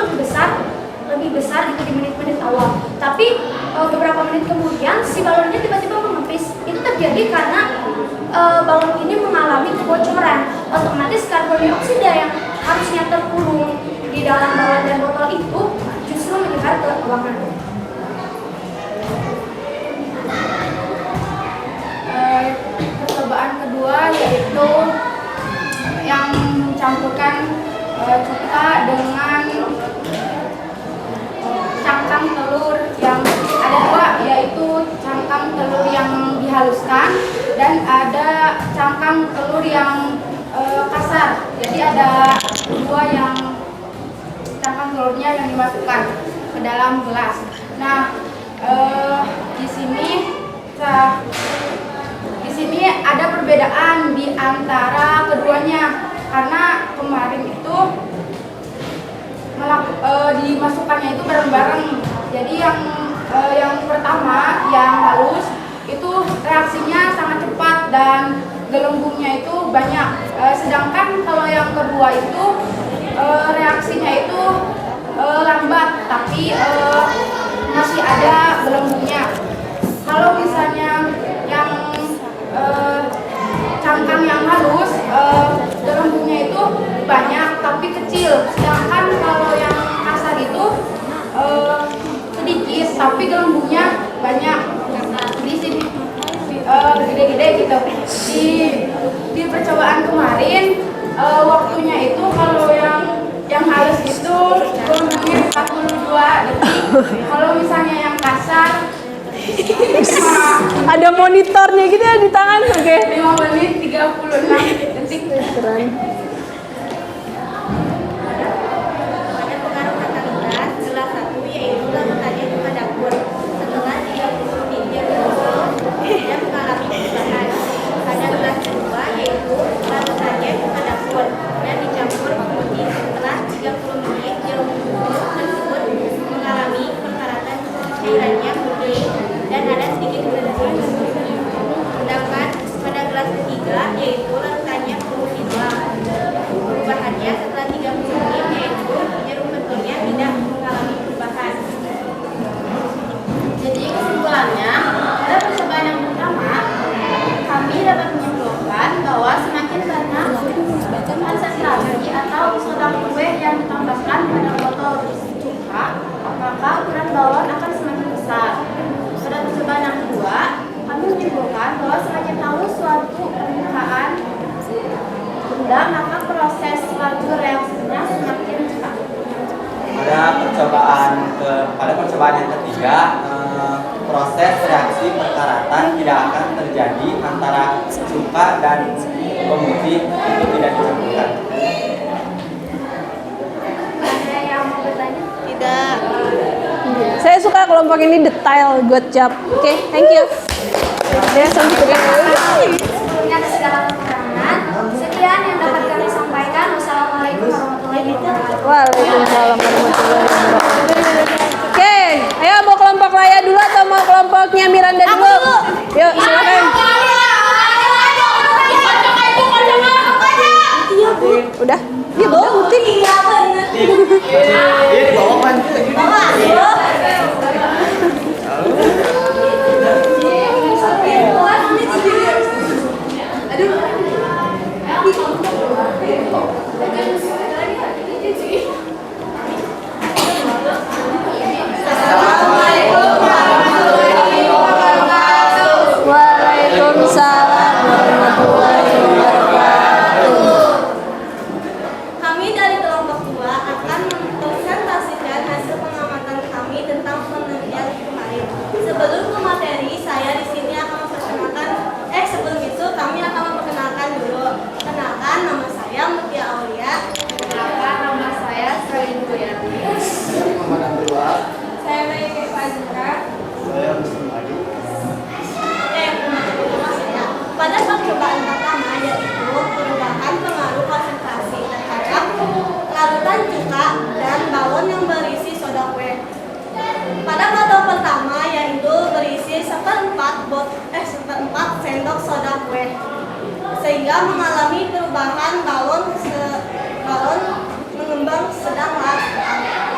lebih besar itu di menit-menit awal. Tapi beberapa menit kemudian si balonnya tiba-tiba mengempis. Itu terjadi karena balon ini mengalami kebocoran. Otomatis karbon dioksida yang harusnya terkurung di dalam balon dan botol itu justru menyebar ke ruangan. Percobaan kedua yaitu yang mencampurkan cuka dengan cangkang telur yang ada 2, yaitu cangkang telur yang dihaluskan dan ada cangkang telur yang kasar. Jadi ada 2 yang cangkang telurnya yang dimasukkan ke dalam gelas. Nah, di sini ada perbedaan di antara keduanya karena kemarin itu dimasukkannya itu bareng-bareng. Jadi yang pertama yang halus itu reaksinya sangat cepat dan gelembungnya itu banyak. Sedangkan kalau yang kedua itu reaksinya itu lambat tapi masih ada gelembungnya. Kalau misalnya yang cangkang yang halus gelembungnya itu banyak tapi kecil, sedangkan kalau yang kasar itu sedikit tapi gelembungnya banyak. Di sini gede-gede gitu. Di percobaan kemarin waktunya itu kalau yang halus itu gelembungnya 42 detik. Kalau misalnya yang kasar Ada monitornya gitu ya di tangan, oke. 5 menit 36 detik. Keren. Pada pengaruh katalitas, kelas 1 yaitu larutannya kepada dapur. Setelah 30 menit dia bergosok dan mengalami perubahan. Pada kelas kedua yaitu larutannya kepada dapur dan dicampur pemutih. Setelah 30 menit jeruk tersebut mengalami perkaratan cairannya putih dan ada sedikit kelembapan. Sedangkan pada kelas ketiga yaitu larutannya pemutih doang Dan pada percobaan yang ketiga, proses reaksi perkaratan tidak akan terjadi antara cuka dan pemutih, itu tidak dicampurkan. Ada yang mau bertanya? Tidak. Saya suka kelompok ini detail, good job. Oke, thank you. Ya, sampai Sebelumnya ada segala kekurangan. Sekian yang dapat kami sampaikan. Wassalamualaikum warahmatullahi wabarakatuh. Waalaikumsalam warahmatullahi wabarakatuh. Oke, ayo mau kelompok Raya dulu atau mau kelompoknya Miranda dulu? Yuk, silakan. Udah? Iya, bawa bukti. Iya benar. Ini dibawa pancu. Waalaikumsalam warahmatullahi wabarakatuh. Kami dari kelompok 2 akan mempresentasikan hasil pengamatan kami tentang penelitian kemarin. Sebelum ke materi, saya di sini akan memperkenalkan. Sebelum itu kami akan memperkenalkan dulu. Kenalkan, nama saya Mutia Aulia. Kenalkan, nama saya Sri Duyati. Saya Mei Fazra. Pada percobaan pertama yaitu perubahan pengaruh konsentrasi terhadap larutan cuka dan balon yang berisi soda kue. Pada botol pertama yaitu berisi seperempat sendok soda kue, sehingga mengalami perubahan balon mengembang sedang larut.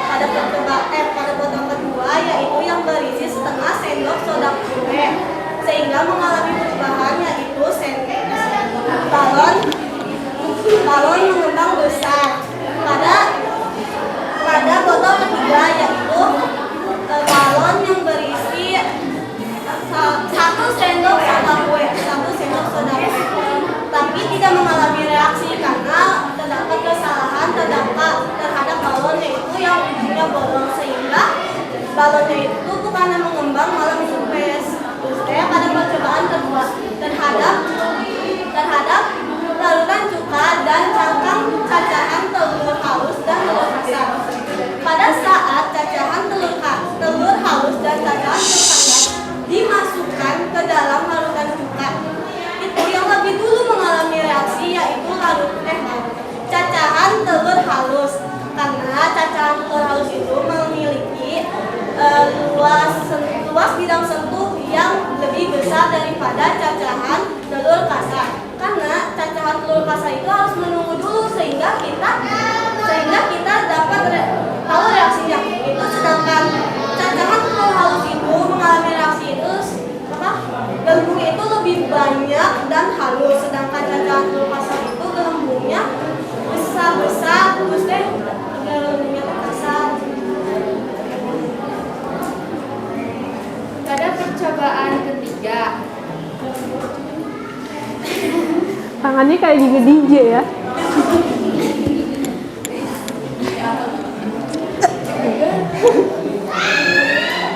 Pada botol kedua yaitu yang berisi setengah sendok soda kue, sehingga mengalami perubahan yaitu balon mengembang besar. Pada botol ketiga yaitu balon yang berisi satu sendok soda kue, tapi tidak mengalami reaksi karena terdapat kesalahan terhadap balon, yaitu yang ujungnya bolong, sehingga balonnya itu bukannya mengembang malah mengempes. Pada percobaan kedua terhadap larutan cuka dan cangkang cacahan telur halus dan telur kasar. Pada saat cacahan telur halus dan cacahan telur kasar dimasukkan ke dalam larutan cuka, itu yang lebih dulu mengalami reaksi yaitu cacahan telur halus, karena cacahan telur halus itu memiliki luas bidang sentuh yang lebih besar daripada cacahan telur kasar. Karena cacahan telur kasar itu harus menunggu dulu sehingga kita dapat tahu reaksinya. Itu sedangkan cacahan telur halus itu mengalami reaksi itu gelembungnya itu lebih banyak dan halus, sedangkan cacahan telur kasar itu gelembungnya besar terus gelembungnya kasar. Pada percobaan ketiga, Tangannya kayak juga DJ ya.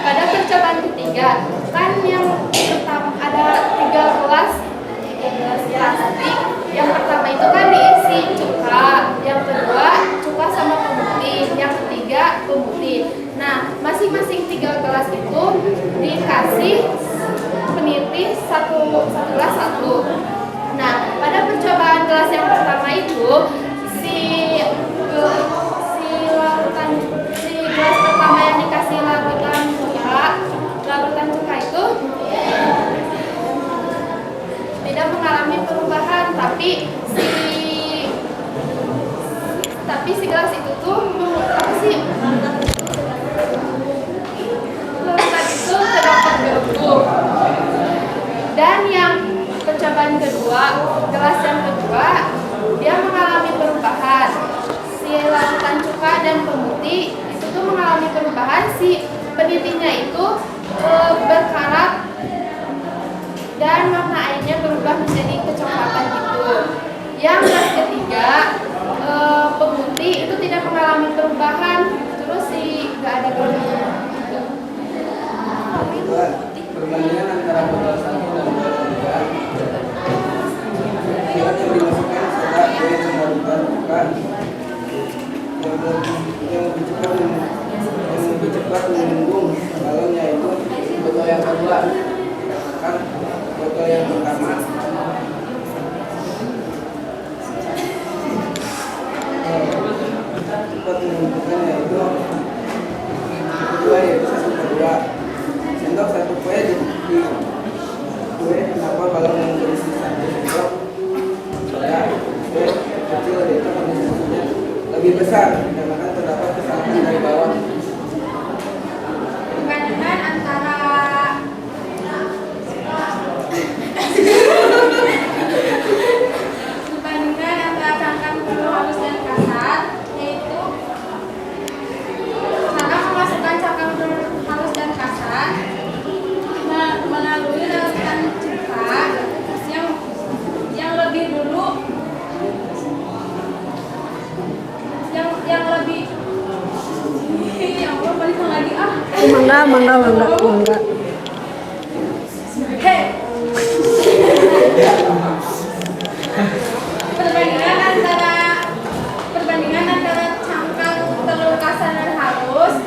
pada percobaan ketiga kan yang pertama ada 3 gelas plastik. Yang pertama itu kan diisi cuka, yang kedua cuka sama pemutih, yang ketiga pemutih. Nah, masing-masing 3 gelas itu dikasih peniti satu gelas satu. Nah, pada percobaan gelas yang pertama itu si gelas pertama yang dikasih larutan cuka itu tidak mengalami perubahan, tapi si gelas itu tuh apa sih? Larutan itu terdapat gelembung. Dan yang percobaan kedua, gelas yang kedua, dia mengalami perubahan. Si larutan cuka dan pemutih itu tuh mengalami perubahan. Si penitinya itu berkarat dan warna airnya berubah menjadi kecoklatan gitu. Yang gelas ketiga, pemutih itu tidak mengalami perubahan. Terus si nggak ada bedanya. Kedua, perbandingan antara botol 1 dan botol 3. Yang dimasukkan soda kue mengharukan bukan yang lebih cepat menyembung balonnya itu botol yang kedua. Kan botol yang pertama cepat menyembuhkannya itu kedua yaitu 1/2 sendok 1 kue di kue kenapa balon yang berisi 1 sendok soda kue kecil yaitu kondisinya lebih besar dikarenakan terdapat kesalahan dari bawah. Perbandingan antara cangkang telur halus dan kasar, yaitu cara memasukkan cangkang telur halus dan kasar melalui larutan cuka yang lebih dulu yang lebih ya Allah balik lagi Mangga. Hei. Perbandingan antara cangkang telur kasar dan halus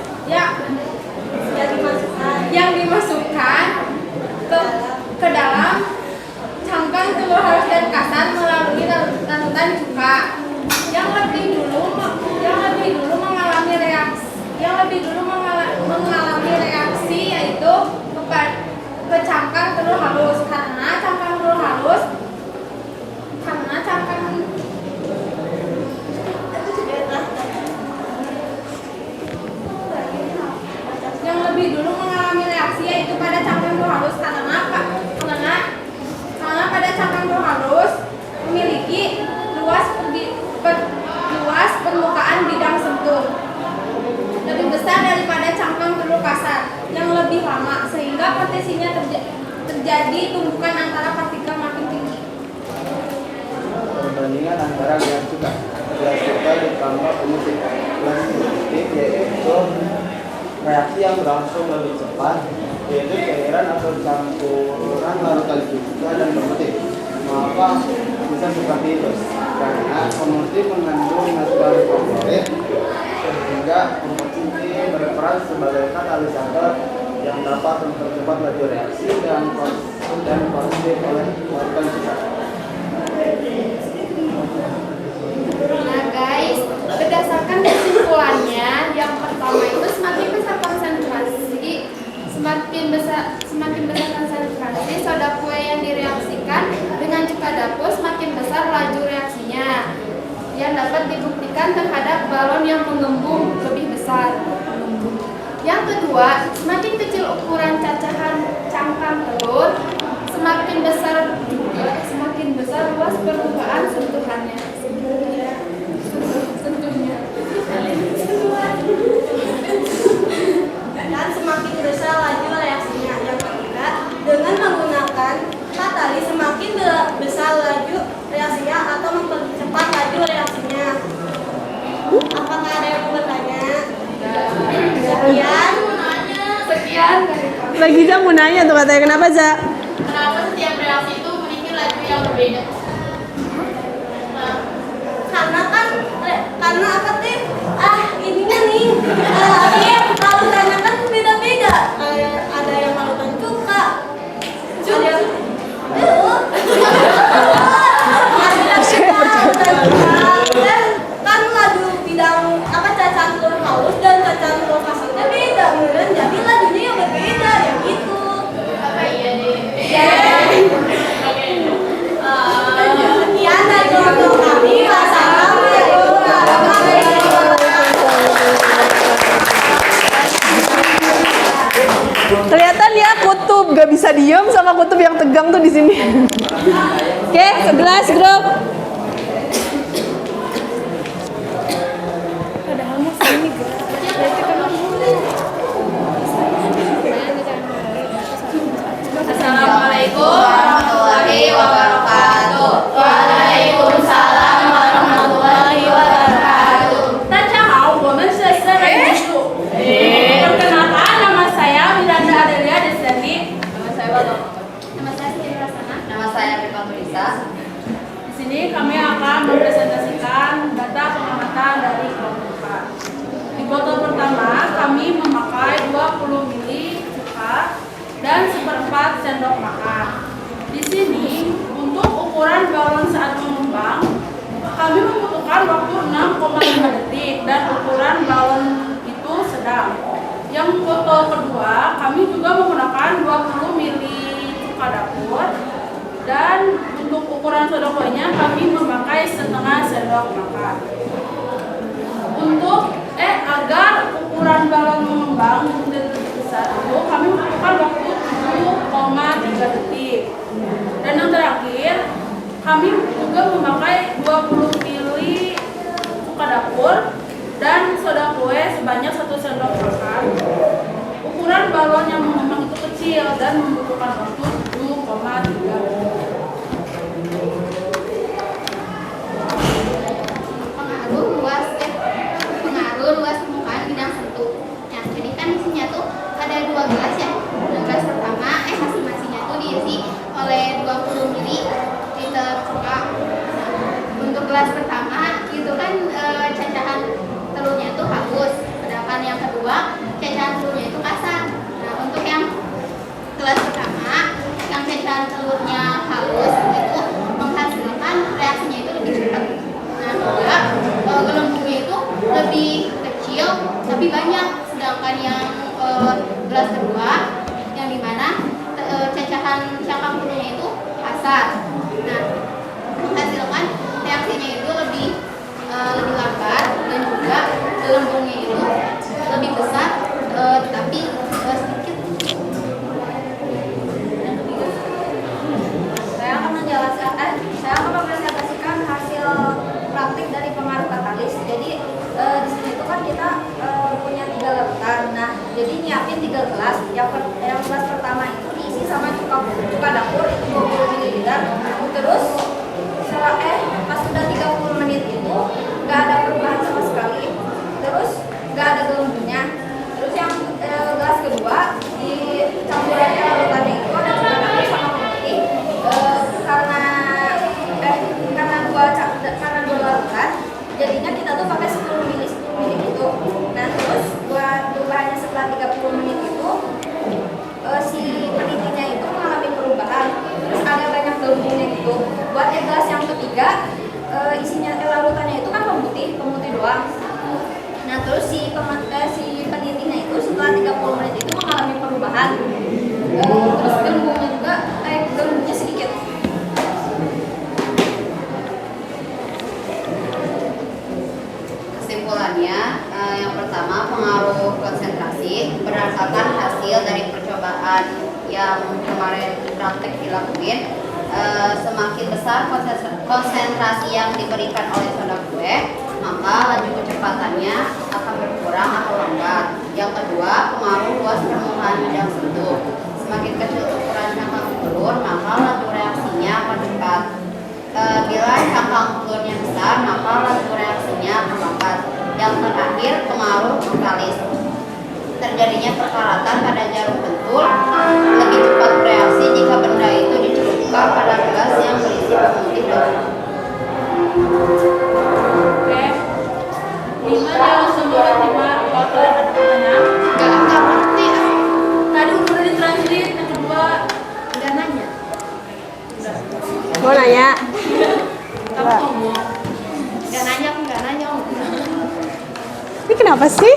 yang dimasukkan ke dalam cangkang telur halus dan kasar melalui larutan cuka yang lebih dulu mengalami reaksi yaitu ke cangkang telur halus karena cangkang yang lebih dulu mengalami reaksi yaitu pada cangkang telur halus karena pada cangkang telur halus memiliki luas permukaan bidang sentuh lebih besar daripada cangkang telur kasar yang lebih lama sehingga potensinya terjadi tumbukan antara partikel makin tinggi. Perbandingan antara gas cuka ditambah penyusun gas positif yaitu reaksi yang berlangsung lebih cepat yaitu cairan atau campuran larutan cuka dan pemutih. Mengapa bisa seperti itu? Karena pemutih mengandung natural favorit sehingga pemutih berperan sebagai katalisator yang dapat mempercepat laju reaksi dan positif oleh larutan cuka. Nah guys, berdasarkan kesimpulannya, yang pertama itu semakin besar konsentrasi soda kue yang direaksikan dengan cuka dapur, semakin besar laju reaksinya yang dapat dibuktikan terhadap balon yang mengembung lebih besar. Yang kedua, semakin kecil ukuran cacahan cangkang telur, semakin besar luas permukaan sentuhnya. Dan semakin besar laju reaksinya. Yang ketiga, dengan menggunakan katalis semakin besar laju reaksinya atau mempercepat laju reaksinya. Apakah ada yang mau bertanya? Sekian. Lagi Za mau nanya tuh katanya kenapa Za? Kenapa setiap reaksi itu memiliki laju yang berbeda? Karena apa sih? Ininya nih. Larutannya kan beda-beda. Ada yang larutan cuka. Ada yang kan laju bidang cacang telur halus dan cacang telur kasarnya beda, kemudian jadi lajunya yang berbeda, yang itu. Apa iya deh? Sekian dari kelompok kami. Wassalamualaikum warahmatullahi wabarakatuh. Kelihatan ya kutub gak bisa diem sama kutub yang tegang tuh di sini. Oke, segelas grup. Assalamualaikum warahmatullahi wabarakatuh. Waalaikumsalam warahmatullahi wabarakatuh. 大家好，我们是生人艺术。ini kami akan mempresentasikan data pengamatan dari kelompok. Di botol pertama kami memakai 20 ml cuka dan 1/4 sendok makan. Di sini untuk ukuran balon saat mengembang kami membutuhkan waktu 6,5 detik dan ukuran balon itu sedang. Yang botol kedua kami juga menggunakan 20 ml cuka dapur dan untuk ukuran sendok kuenya kami memakai 1/2 sendok makan. Untuk agar ukuran balon mengembang menjadi lebih besar itu kami membutuhkan waktu 7,3 detik. Dan yang terakhir kami juga memakai 20 ml cuka dapur dan soda kue sebanyak 1 sendok makan. Ukuran balon yang mengembang itu kecil dan membutuhkan waktu 7,3 detik. Pengaruh luas permukaan bidang sentuh. Nah, jadi kan isinya tuh ada 2 gelas ya. Gelas pertama masing-masingnya tuh diisi oleh 20 ml cuka. Untuk gelas pertama itu kan cacahan telurnya itu halus, sedangkan yang kedua cacahan telurnya itu kasar. Nah, untuk yang gelas pertama yang cacahan telurnya halus itu menghasilkan reaksinya itu lebih cepat. Nah, juga gelembungnya itu lebih kecil tapi banyak, sedangkan yang gelas kedua yang dimana cacahan cangkang telurnya itu kasar. Nah, menghasilkan reaksinya itu lebih lambat dan juga gelembungnya itu lebih besar tapi sedikit. Saya akan mempresentasikan hasil praktik dari pengaruh katalis. Jadi di sini itu kan kita punya 3 larutan. Nah, jadi nyiapin 3 gelas. Yang gelas pertama itu diisi sama cuka dapur itu 20 ml. Terus pas sudah 30 menit itu nggak ada perubahan sama sekali. Terus nggak ada gelembungnya. Terus yang gelas kedua di campurannya larutannya itu ada cuka dapur sama putih. Karena dua larutan, jadinya kita tuh pakai 10 ml itu. Nah, terus buat perubahannya setelah 30 menit itu si penitinya itu mengalami perubahan. Terus ada banyak gelembungnya gitu. Buat gelas yang ketiga isinya larutannya itu kan pemutih doang. Nah, terus si penitinya itu setelah 30 menit itu mengalami perubahan. Terus gelembungnya sedikit. Kesimpulannya, yang pertama pengaruh konsentrasi berdasarkan hasil dari percobaan yang kemarin praktek dilakuin. Semakin besar konsentrasi yang diberikan oleh soda kue, maka laju kecepatannya akan berkurang atau lambat. Yang kedua, pengaruh luas permukaan bidang sentuh. Semakin kecil ukuran cangkang telur, maka laju reaksinya akan cepat. Bila cangkang telurnya besar, maka laju reaksinya akan lambat. Yang terakhir, pengaruh katalis. Terjadinya perkaratan pada jarum pentul lebih cepat bereaksi jika benda itu dicelupkan pada gelas yang berisi pemutih dahulu. Oke. Gimana semua timah waktu ada pertanyaan? Enggak ngerti. Tadi udah ditranslate, yang kedua Enggak nanya. Mau nanya? kamu ngomong. Enggak nanya. Ini kenapa sih?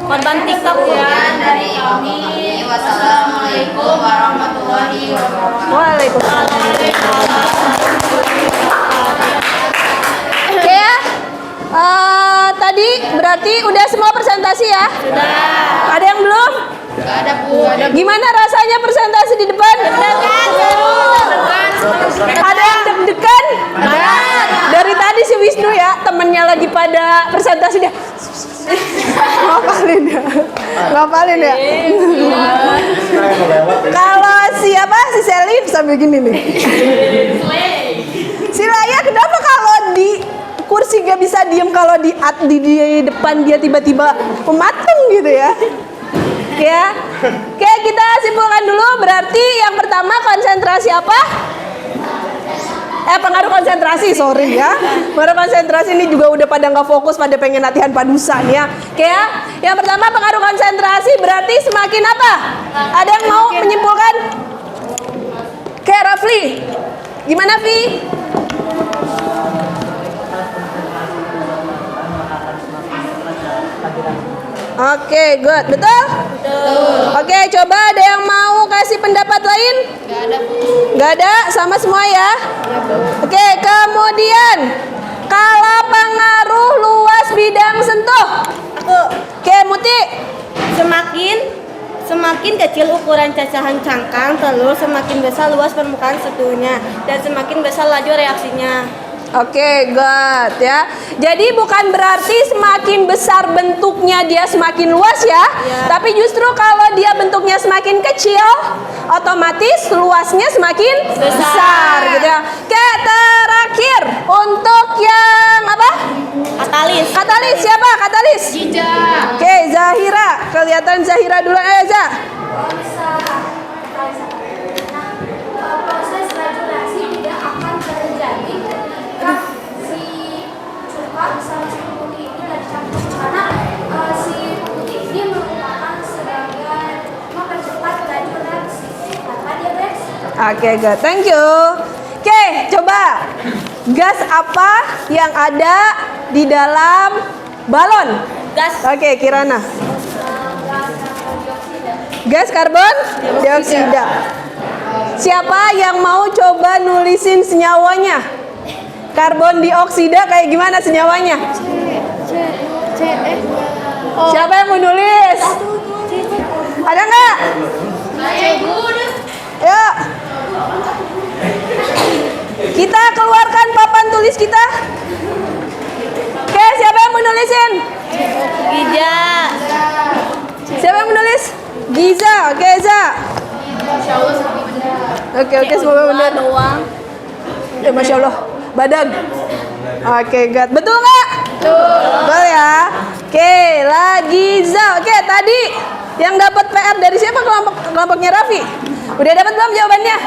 Korban TikTok Sekian dari kami. Wassalamualaikum warahmatullahi wabarakatuh. Waalaikumsalam. Oke ya. Tadi berarti udah semua presentasi ya? Sudah. Ada yang belum? Enggak ada, Bu. Gimana rasanya presentasi di depan? Ada yang deg-degan? Ada. Dari tadi si Wisnu ya, temennya lagi pada presentasi dia. Ngapalin ya. Kalau siapa si Selin sambil gini nih. Si Raya kenapa kalau di kursi gak bisa diem, kalau di depan dia tiba-tiba mematung gitu ya? Oke, kita simpulkan dulu. Berarti yang pertama konsentrasi apa? Pengaruh konsentrasi, sorry ya. Pengaruh konsentrasi ini juga udah pada nggak fokus, pada pengen latihan padusan ya. Oke ya. Yang pertama pengaruh konsentrasi berarti semakin apa? Ada yang mau menyimpulkan? Oke, Rafli. Gimana, Vi? Oke, good. Betul? Oke, coba ada yang mau kasih pendapat lain? Gak ada, sama semua ya? Oke, kemudian kalau pengaruh luas bidang sentuh. Oke, Muti. Semakin kecil ukuran cacahan cangkang telur, semakin besar luas permukaan sentuhnya dan semakin besar laju reaksinya. Oke, good ya. Jadi bukan berarti semakin besar bentuknya dia semakin luas ya. Tapi justru kalau dia bentuknya semakin kecil, otomatis luasnya semakin besar gitu ya. Oke, terakhir untuk yang apa? Katalis. Katalis siapa? Katalis? Giza. Oke, Zahira. Kelihatan Zahira dulu. Zah. Proses granulasi tidak akan terjadi ketika si cuka sama si putih ini tidak dicampur karena si putih ini merupakan sebagai mempercepat laju reaksi tanpa dia bereaksi. Oke, good. Thank you. Oke, coba. Gas apa yang ada di dalam balon? Gas. Oke, Kirana. Gas karbon dioksida. Siapa yang mau coba nulisin senyawanya? Karbon dioksida kayak gimana senyawanya? Siapa yang mau nulis? Ada nggak? Ya. Kita keluarkan papan tulis kita. Oke, siapa yang mau nulisin? Giza. Siapa yang menulis? Giza. Oke, Za. Oke, semoga benar. Masya Allah. Badag. Oke, God. Betul nggak? Betul ya. Oke, lagi Za. Oke, tadi yang dapat PR dari siapa? Kelompoknya Raffi. Udah dapat belum jawabannya?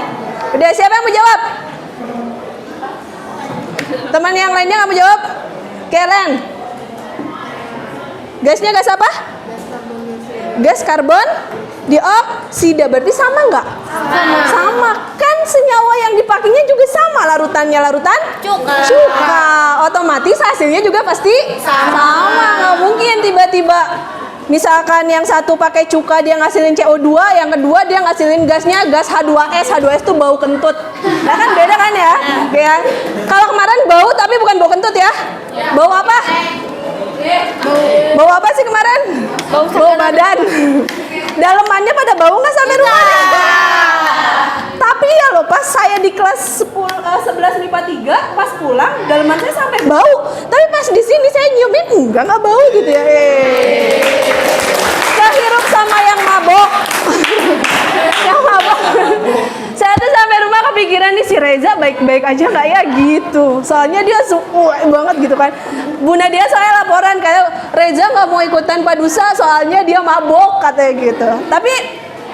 Udah, siapa yang mau jawab? Teman yang lainnya nggak mau jawab? Keren. Gasnya gas apa? Gas karbon dioksida. Berarti sama nggak? Sama. Kan senyawa yang dipakainya juga sama. Larutannya larutan cuka. Otomatis hasilnya juga pasti sama. Nggak mungkin tiba-tiba misalkan yang satu pakai cuka dia ngasilin CO2, yang kedua dia ngasilin gasnya gas H2S. H2S tuh bau kentut. Nah kan beda kan ya? Ya. Kalau kemarin bau tapi bukan bau kentut ya. Bau apa? Bau apa sih kemarin? Bau badan. Dalemannya pada bau nggak sampai rumahnya? Tapi ya loh, pas saya di kelas 11 MIPA 3 pas pulang daleman saya sampai bau. Tapi pas di sini saya nyiumin enggak bau gitu ya. Kehirup sama yang mabok. Yang mabok. Saya tuh sampai rumah kepikiran nih si Reza baik-baik aja nggak ya gitu. Soalnya dia banget gitu kan. Bu Nadia soalnya laporan kayak Reza nggak mau ikutan padusa soalnya dia mabok katanya gitu. Tapi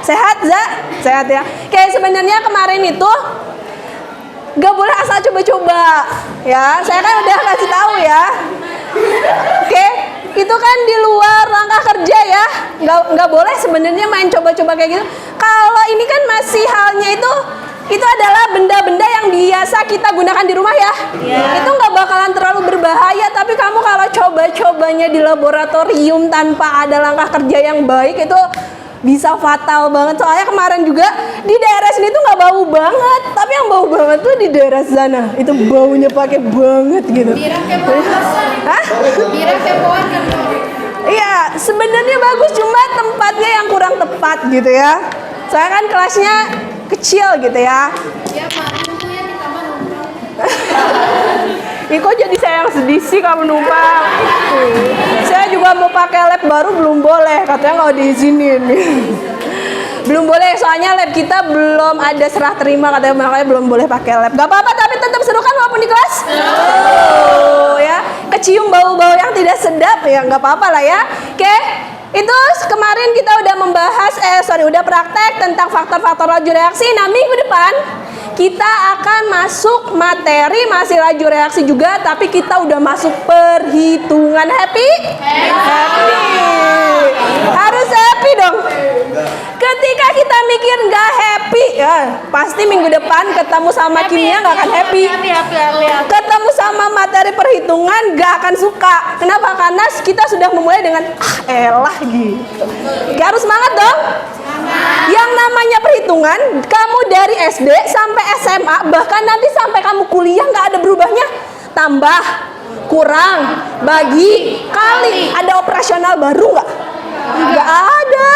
sehat Za? Sehat ya. Kayak sebenarnya kemarin itu gak boleh asal coba-coba ya. Saya kan udah kasih tahu ya. Oke, itu kan di luar langkah kerja ya. Nggak boleh sebenarnya main coba-coba kayak gitu. Kalau ini kan masih halnya itu adalah benda-benda yang biasa kita gunakan di rumah ya. Itu nggak bakalan terlalu berbahaya. Tapi kamu kalau coba-cobanya di laboratorium tanpa ada langkah kerja yang baik itu bisa fatal banget. Soalnya kemarin juga di daerah sini tuh nggak bau banget, tapi yang bau banget tuh di daerah sana. Itu baunya pakai banget gitu. Hah? Iya, sebenarnya bagus, cuma tempatnya yang kurang tepat gitu ya. Saya kan kelasnya kecil gitu ya. Ya Pak, tentunya ditambah numpang. Ih, kok jadi saya yang sedih sih kamu numpang. Saya juga mau pakai lab baru belum boleh, katanya nggak diizinin. Belum boleh, soalnya lab kita belum ada serah terima katanya, makanya belum boleh pakai lab. Gak apa-apa, tapi tetap seru kan walaupun di kelas? Ya, kecium bau-bau yang tidak sedap ya nggak apa-apa lah ya. Oke, itu kemarin kita udah membahas udah praktek tentang faktor-faktor laju reaksi. Nah, minggu depan kita akan masuk materi masih laju reaksi juga, tapi kita udah masuk perhitungan. Happy? Happy. Harus happy dong. Ketika kita mikir nggak happy, ya pasti minggu depan ketemu sama kimia nggak akan happy. Ketemu sama materi perhitungan nggak akan suka. Kenapa? Karena kita sudah memulai dengan elah gitu. Harus semangat dong. Yang namanya perhitungan, kamu dari SD sampai SMA, bahkan nanti sampai kamu kuliah nggak ada berubahnya. Tambah, kurang, bagi, kali. Ada operasional baru nggak? Nggak ada.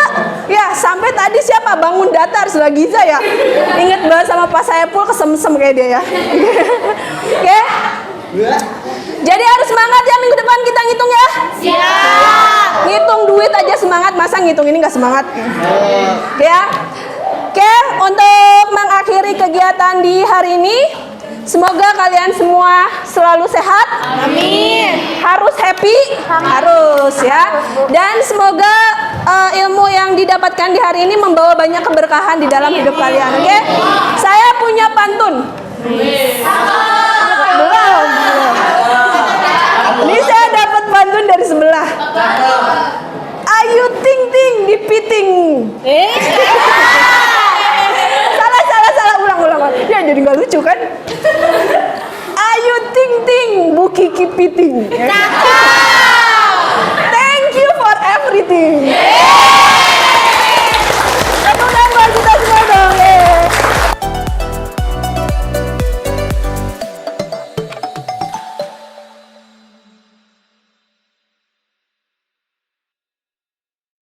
Ya, sampai tadi siapa? Bangun datar Giza ya. Ingat banget sama Pak Saiful, kesem-sem kayak dia ya. Oke? Jadi harus semangat ya, minggu depan kita ngitung ya. Siap. Ngitung duit aja semangat, masa ngitung ini nggak semangat? Ya. Oke, untuk mengakhiri kegiatan di hari ini, semoga kalian semua selalu sehat. Amin. Harus happy, harus ya. Dan semoga ilmu yang didapatkan di hari ini membawa banyak keberkahan di dalam hidup kalian. Oke? Saya punya pantun. Belum. Ini saya dapat pantun dari sebelah. Ayu ting ting dipiting. Salah, ulang. Ya jadi nggak lucu kan? Ayu ting ting, Bu Kiki piting. Thank you for everything.